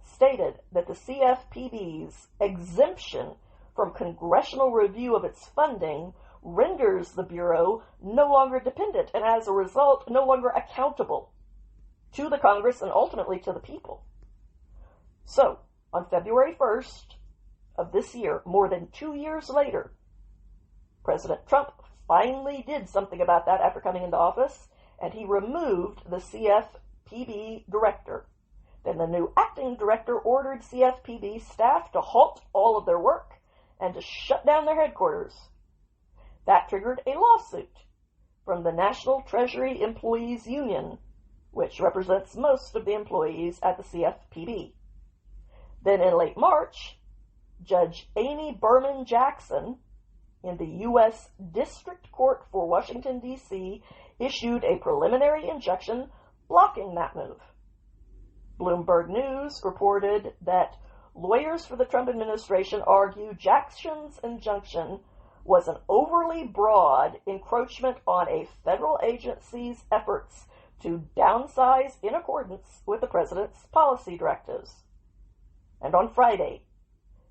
stated that the CFPB's exemption from congressional review of its funding renders the Bureau no longer dependent and, as a result, no longer accountable to the Congress and ultimately to the people. So, on February 1st of this year, more than 2 years later, President Trump finally did something about that after coming into office, and he removed the CFPB director. Then the new acting director ordered CFPB staff to halt all of their work and to shut down their headquarters. That triggered a lawsuit from the National Treasury Employees Union, which represents most of the employees at the CFPB. Then in late March, Judge Amy Berman Jackson in the U.S. District Court for Washington, D.C., issued a preliminary injunction blocking that move. Bloomberg News reported that lawyers for the Trump administration argue Jackson's injunction was an overly broad encroachment on a federal agency's efforts to downsize in accordance with the president's policy directives. And on Friday,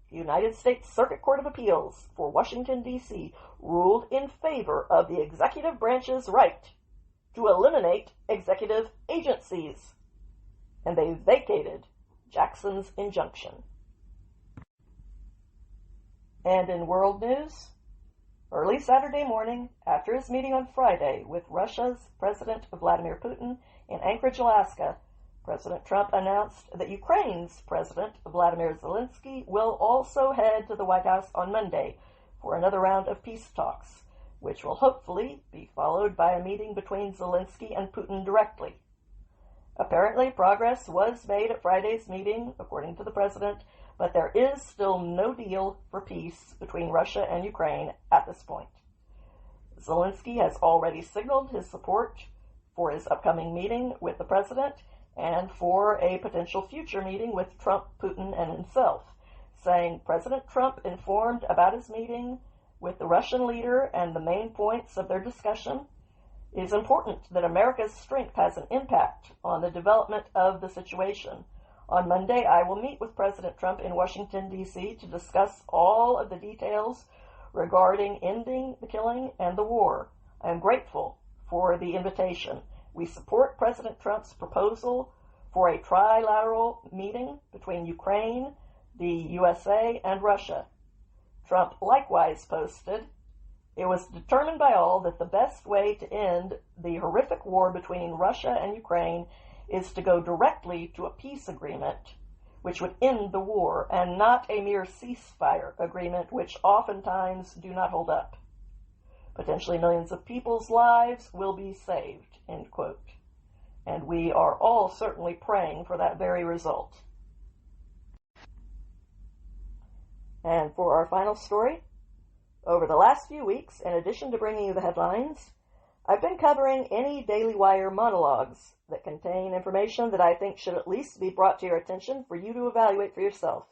the United States Circuit Court of Appeals for Washington, D.C. ruled in favor of the executive branch's right to eliminate executive agencies, and they vacated Jackson's injunction. And in world news, early Saturday morning, after his meeting on Friday with Russia's President Vladimir Putin in Anchorage, Alaska, President Trump announced that Ukraine's President Vladimir Zelensky will also head to the White House on Monday for another round of peace talks, which will hopefully be followed by a meeting between Zelensky and Putin directly. Apparently, progress was made at Friday's meeting, according to the president, but there is still no deal for peace between Russia and Ukraine at this point. Zelensky has already signaled his support for his upcoming meeting with the president and for a potential future meeting with Trump, Putin, and himself, saying President Trump informed about his meeting with the Russian leader and the main points of their discussion. It is important that America's strength has an impact on the development of the situation. On Monday, I will meet with President Trump in Washington, D.C. to discuss all of the details regarding ending the killing and the war. I am grateful for the invitation. We support President Trump's proposal for a trilateral meeting between Ukraine, the USA, and Russia. Trump likewise posted, "It was determined by all that the best way to end the horrific war between Russia and Ukraine is to go directly to a peace agreement which would end the war, and not a mere ceasefire agreement which oftentimes do not hold up. Potentially millions of people's lives will be saved," end quote. And we are all certainly praying for that very result. And for our final story, over the last few weeks, in addition to bringing you the headlines, I've been covering any Daily Wire monologues that contain information that I think should at least be brought to your attention for you to evaluate for yourself.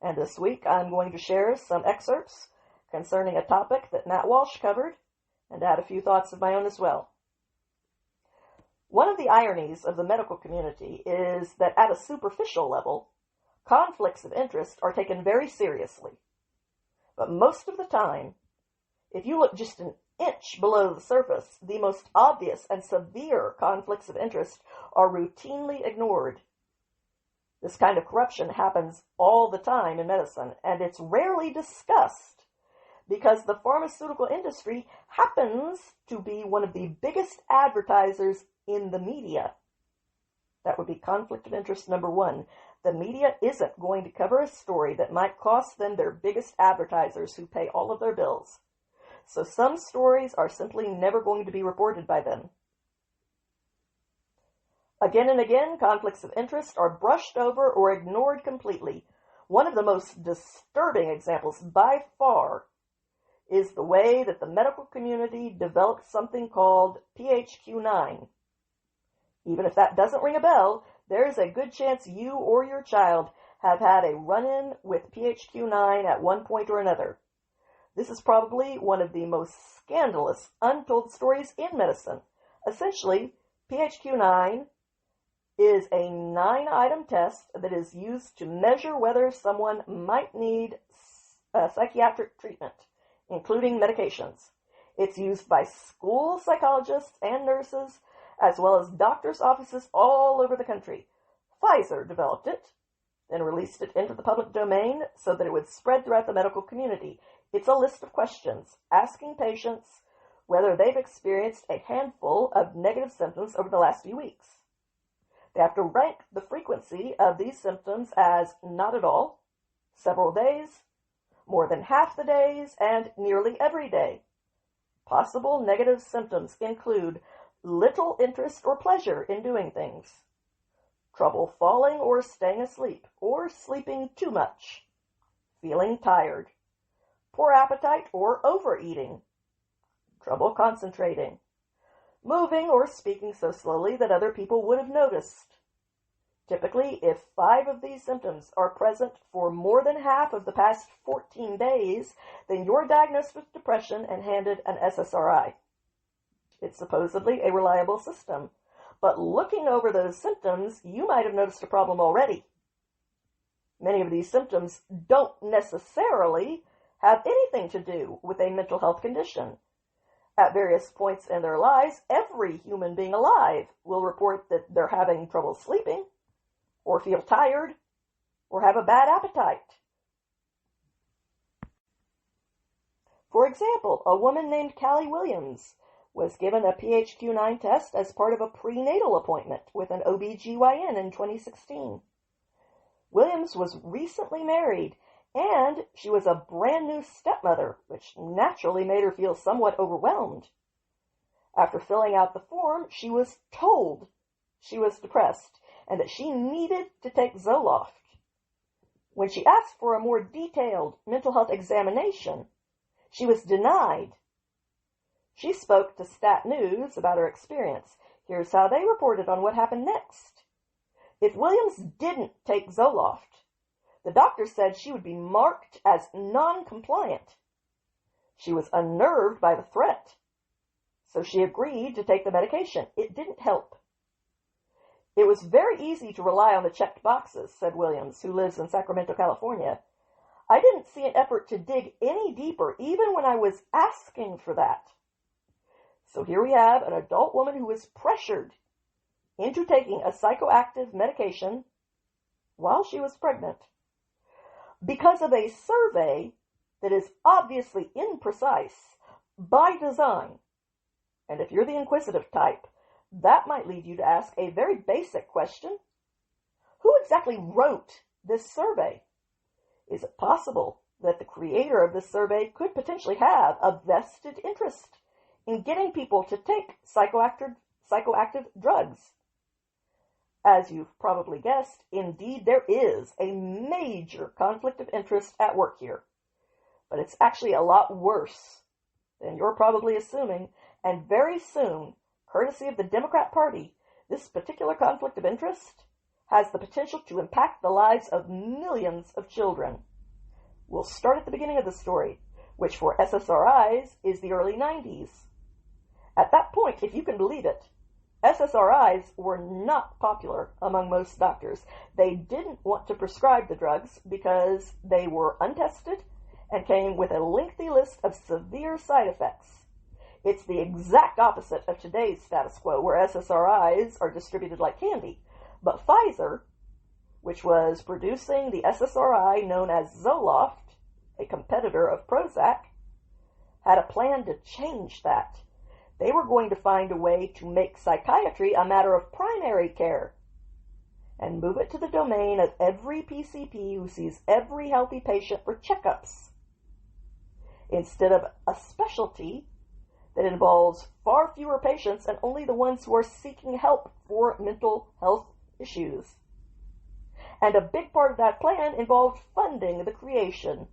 And this week, I'm going to share some excerpts concerning a topic that Matt Walsh covered, and add a few thoughts of my own as well. One of the ironies of the medical community is that at a superficial level, conflicts of interest are taken very seriously. But most of the time, if you look just an inch below the surface, the most obvious and severe conflicts of interest are routinely ignored. This kind of corruption happens all the time in medicine, and it's rarely discussed because the pharmaceutical industry happens to be one of the biggest advertisers in the media. That would be conflict of interest number one. The media isn't going to cover a story that might cost them their biggest advertisers who pay all of their bills. So some stories are simply never going to be reported by them. Again and again, conflicts of interest are brushed over or ignored completely. One of the most disturbing examples by far is the way that the medical community developed something called PHQ-9. Even if that doesn't ring a bell, there is a good chance you or your child have had a run-in with PHQ-9 at one point or another. This is probably one of the most scandalous untold stories in medicine. Essentially, PHQ-9 is a 9-item test that is used to measure whether someone might need psychiatric treatment, including medications. It's used by school psychologists and nurses, as well as doctors' offices all over the country. Pfizer developed it, then released it into the public domain so that it would spread throughout the medical community. It's a list of questions asking patients whether they've experienced a handful of negative symptoms over the last few weeks. They have to rank the frequency of these symptoms as not at all, several days, more than half the days, and nearly every day. Possible negative symptoms include little interest or pleasure in doing things, trouble falling or staying asleep, or sleeping too much, feeling tired, poor appetite or overeating, trouble concentrating, moving or speaking so slowly that other people would have noticed. Typically, if 5 of these symptoms are present for more than half of the past 14 days, then you're diagnosed with depression and handed an SSRI. It's supposedly a reliable system, but looking over those symptoms, you might have noticed a problem already. Many of these symptoms don't necessarily have anything to do with a mental health condition. At various points in their lives, every human being alive will report that they're having trouble sleeping, or feel tired, or have a bad appetite. For example, a woman named Callie Williams was given a PHQ-9 test as part of a prenatal appointment with an OB-GYN in 2016. Williams was recently married, and she was a brand new stepmother, which naturally made her feel somewhat overwhelmed. After filling out the form, she was told she was depressed and that she needed to take Zoloft. When she asked for a more detailed mental health examination, she was denied. She spoke to Stat News about her experience. Here's how they reported on what happened next. If Williams didn't take Zoloft, the doctor said she would be marked as non-compliant. She was unnerved by the threat, so she agreed to take the medication. It didn't help. It was very easy to rely on the checked boxes, said Williams, who lives in Sacramento, California. I didn't see an effort to dig any deeper, even when I was asking for that. So here we have an adult woman who was pressured into taking a psychoactive medication while she was pregnant because of a survey that is obviously imprecise by design. And if you're the inquisitive type, that might lead you to ask a very basic question. Who exactly wrote this survey? Is it possible that the creator of this survey could potentially have a vested interest in getting people to take psychoactive drugs? As you've probably guessed, indeed there is a major conflict of interest at work here. But it's actually a lot worse than you're probably assuming, and very soon, courtesy of the Democrat Party, this particular conflict of interest has the potential to impact the lives of millions of children. We'll start at the beginning of the story, which for SSRIs is the early 90s. At that point, if you can believe it, SSRIs were not popular among most doctors. They didn't want to prescribe the drugs because they were untested and came with a lengthy list of severe side effects. It's the exact opposite of today's status quo, where SSRIs are distributed like candy. But Pfizer, which was producing the SSRI known as Zoloft, a competitor of Prozac, had a plan to change that. They were going to find a way to make psychiatry a matter of primary care and move it to the domain of every PCP who sees every healthy patient for checkups, instead of a specialty that involves far fewer patients and only the ones who are seeking help for mental health issues. And a big part of that plan involved funding the creation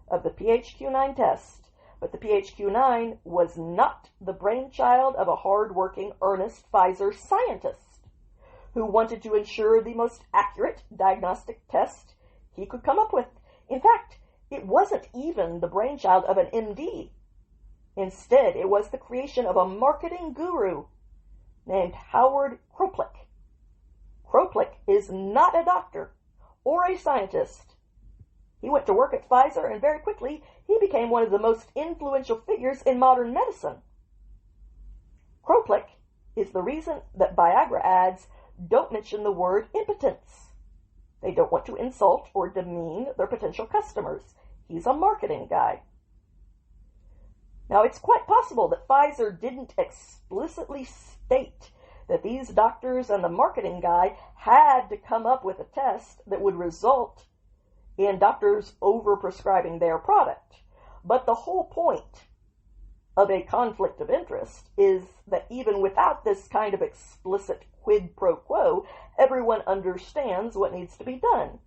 of the PHQ-9 test. But the PHQ-9 was not the brainchild of a hard-working, earnest Pfizer scientist who wanted to ensure the most accurate diagnostic test he could come up with. In fact, it wasn't even the brainchild of an MD. Instead, it was the creation of a marketing guru named Howard Kroplick. Kroplick is not a doctor or a scientist. He went to work at Pfizer, and very quickly, he became one of the most influential figures in modern medicine. Kroplick is the reason that Viagra ads don't mention the word impotence. They don't want to insult or demean their potential customers. He's a marketing guy. Now, it's quite possible that Pfizer didn't explicitly state that these doctors and the marketing guy had to come up with a test that would result in doctors overprescribing their product. But the whole point of a conflict of interest is that even without this kind of explicit quid pro quo, everyone understands what needs to be done.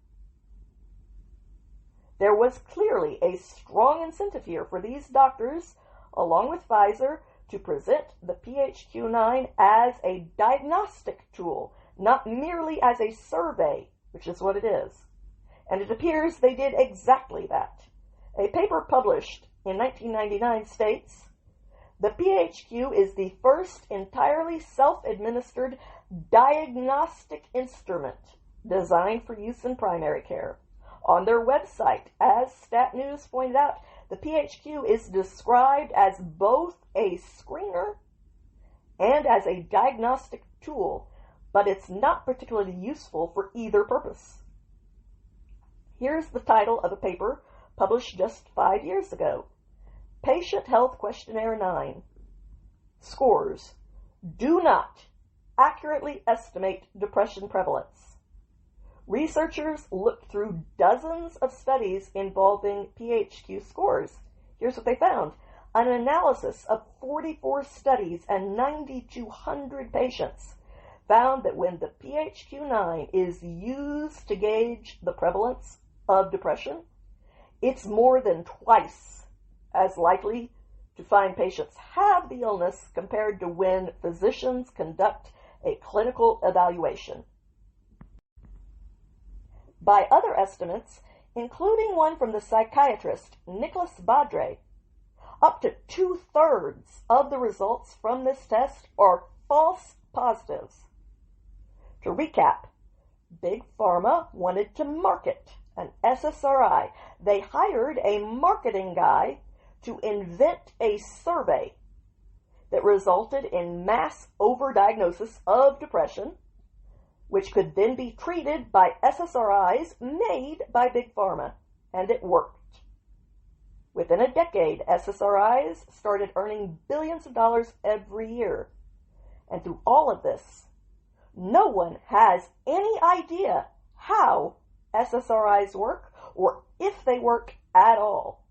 There was clearly a strong incentive here for these doctors, along with Pfizer, to present the PHQ-9 as a diagnostic tool, not merely as a survey, which is what it is. And it appears they did exactly that. A paper published in 1999 states, the PHQ is the first entirely self-administered diagnostic instrument designed for use in primary care. On their website, as Stat News pointed out, the PHQ is described as both a screener and as a diagnostic tool, but it's not particularly useful for either purpose. Here's the title of a paper published just 5 years ago. Patient Health Questionnaire 9. scores do not accurately estimate depression prevalence. Researchers looked through dozens of studies involving PHQ scores. Here's what they found. An analysis of 44 studies and 9,200 patients found that when the PHQ-9 is used to gauge the prevalence of depression, it's more than twice as likely to find patients have the illness compared to when physicians conduct a clinical evaluation. By other estimates, including one from the psychiatrist Nicholas Badre, up to 2/3 of the results from this test are false positives. To recap, Big Pharma wanted to market an SSRI. They hired a marketing guy to invent a survey that resulted in mass overdiagnosis of depression, which could then be treated by SSRIs made by Big Pharma, and it worked. Within a decade, SSRIs started earning billions of dollars every year. And through all of this, no one has any idea how SSRIs work or if they work at all.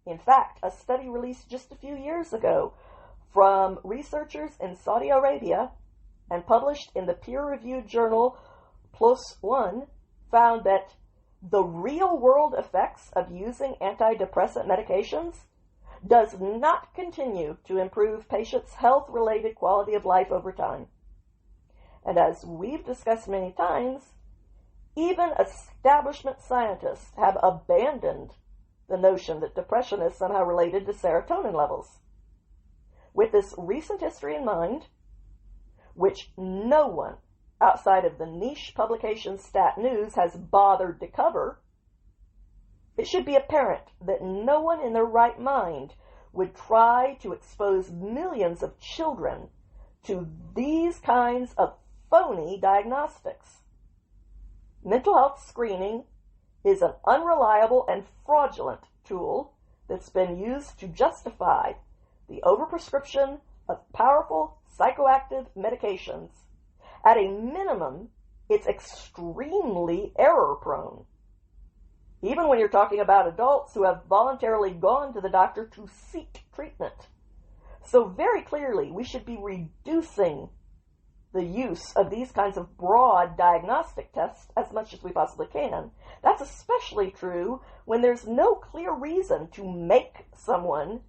In fact, a study released just a few years ago from researchers in Saudi Arabia and published in the peer-reviewed journal PLOS ONE found that the real-world effects of using antidepressant medications does not continue to improve patients' health-related quality of life over time. And as we've discussed many times, even establishment scientists have abandoned the notion that depression is somehow related to serotonin levels. With this recent history in mind, which no one outside of the niche publication Stat News has bothered to cover, it should be apparent that no one in their right mind would try to expose millions of children to these kinds of phony diagnostics. Mental health screening is an unreliable and fraudulent tool that's been used to justify the overprescription of powerful psychoactive medications. At a minimum, it's extremely error-prone. Even when you're talking about adults who have voluntarily gone to the doctor to seek treatment. So very clearly, we should be reducing the use of these kinds of broad diagnostic tests as much as we possibly can. That's especially true when there's no clear reason to make someone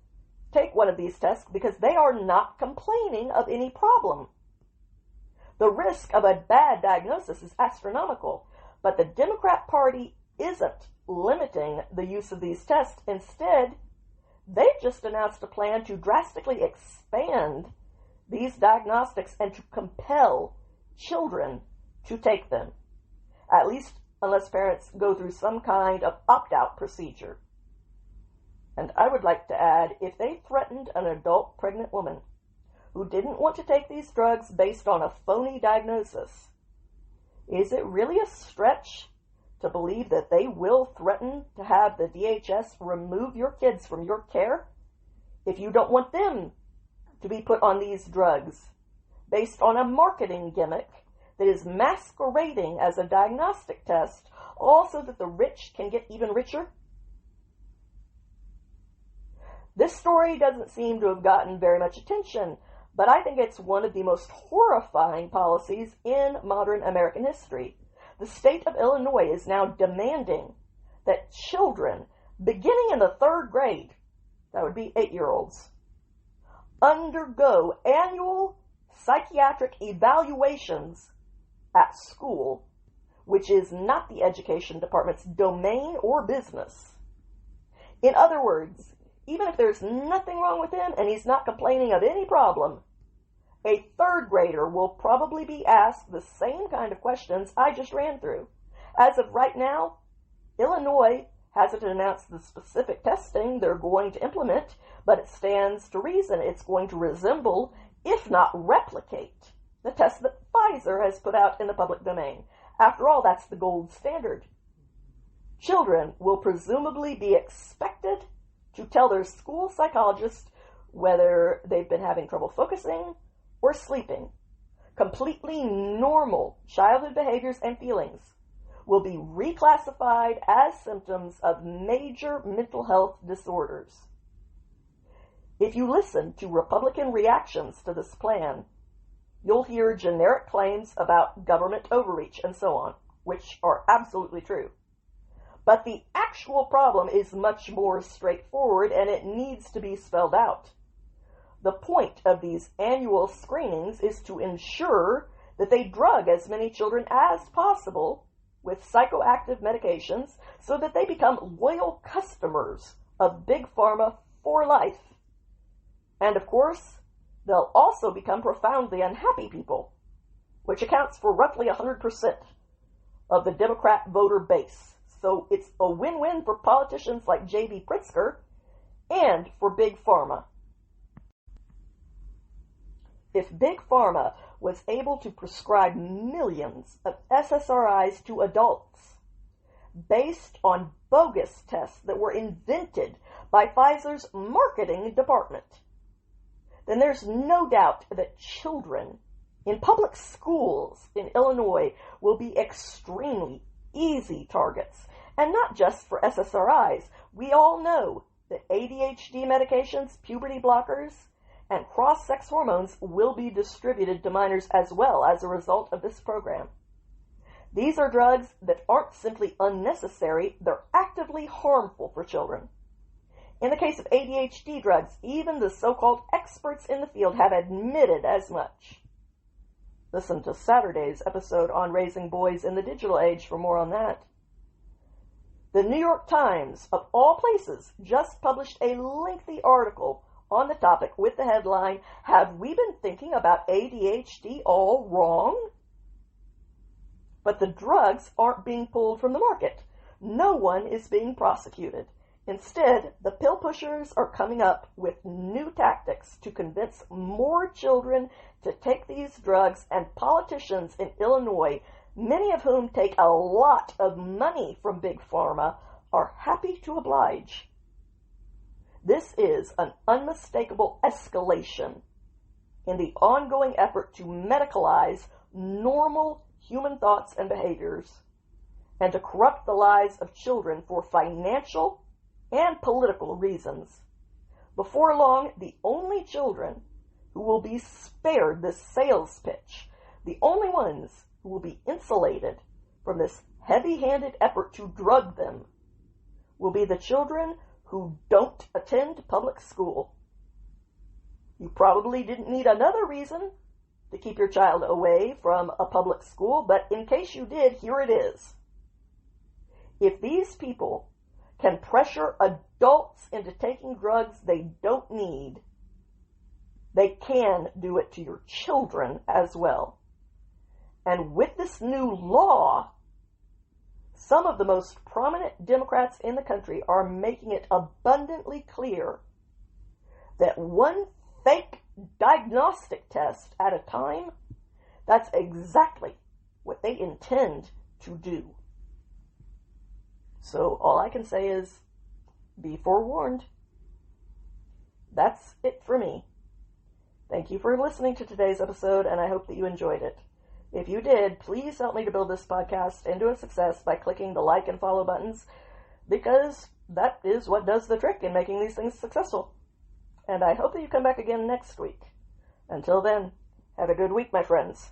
take one of these tests because they are not complaining of any problem. The risk of a bad diagnosis is astronomical, but the Democrat Party isn't limiting the use of these tests. Instead, they've just announced a plan to drastically expand these diagnostics and to compel children to take them, at least unless parents go through some kind of opt-out procedure. And I would like to add, if they threatened an adult pregnant woman who didn't want to take these drugs based on a phony diagnosis, is it really a stretch to believe that they will threaten to have the DHS remove your kids from your care if you don't want them to be put on these drugs based on a marketing gimmick that is masquerading as a diagnostic test, all so that the rich can get even richer? This story doesn't seem to have gotten very much attention, but I think it's one of the most horrifying policies in modern American history. The state of Illinois is now demanding that children, beginning in the 3rd grade, that would be 8-year-olds, undergo annual psychiatric evaluations at school, which is not the education department's domain or business. In other words, even if there's nothing wrong with him and he's not complaining of any problem, a 3rd grader will probably be asked the same kind of questions I just ran through. As of right now, Illinois hasn't announced the specific testing they're going to implement, but it stands to reason it's going to resemble, if not replicate, the test that Pfizer has put out in the public domain. After all, that's the gold standard. Children will presumably be expected to tell their school psychologist whether they've been having trouble focusing or sleeping. Completely normal childhood behaviors and feelings will be reclassified as symptoms of major mental health disorders. If you listen to Republican reactions to this plan, you'll hear generic claims about government overreach and so on, which are absolutely true. But the actual problem is much more straightforward, and it needs to be spelled out. The point of these annual screenings is to ensure that they drug as many children as possible with psychoactive medications so that they become loyal customers of Big Pharma for life. And of course, they'll also become profoundly unhappy people, which accounts for roughly 100% of the Democrat voter base. So it's a win-win for politicians like J.B. Pritzker and for Big Pharma. If Big Pharma was able to prescribe millions of SSRIs to adults based on bogus tests that were invented by Pfizer's marketing department, then there's no doubt that children in public schools in Illinois will be extremely easy targets. And not just for SSRIs. We all know that ADHD medications, puberty blockers, and cross-sex hormones will be distributed to minors as well as a result of this program. These are drugs that aren't simply unnecessary, they're actively harmful for children. In the case of ADHD drugs, even the so-called experts in the field have admitted as much. Listen to Saturday's episode on raising boys in the digital age for more on that. The New York Times, of all places, just published a lengthy article on the topic with the headline, "Have we been thinking about ADHD all wrong?" But the drugs aren't being pulled from the market. No one is being prosecuted. Instead, the pill pushers are coming up with new tactics to convince more children to take these drugs, and politicians in Illinois, many of whom take a lot of money from Big Pharma, are happy to oblige. This is an unmistakable escalation in the ongoing effort to medicalize normal human thoughts and behaviors and to corrupt the lives of children for financial and political reasons. Before long, the only children who will be spared this sales pitch, the only ones who will be insulated from this heavy-handed effort to drug them, will be the children who don't attend public school. You probably didn't need another reason to keep your child away from a public school, but in case you did, here it is. If these people can pressure adults into taking drugs they don't need, they can do it to your children as well. And with this new law, some of the most prominent Democrats in the country are making it abundantly clear that one fake diagnostic test at a time, that's exactly what they intend to do. So all I can say is, be forewarned. That's it for me. Thank you for listening to today's episode, and I hope that you enjoyed it. If you did, please help me to build this podcast into a success by clicking the like and follow buttons, because that is what does the trick in making these things successful. And I hope that you come back again next week. Until then, have a good week, my friends.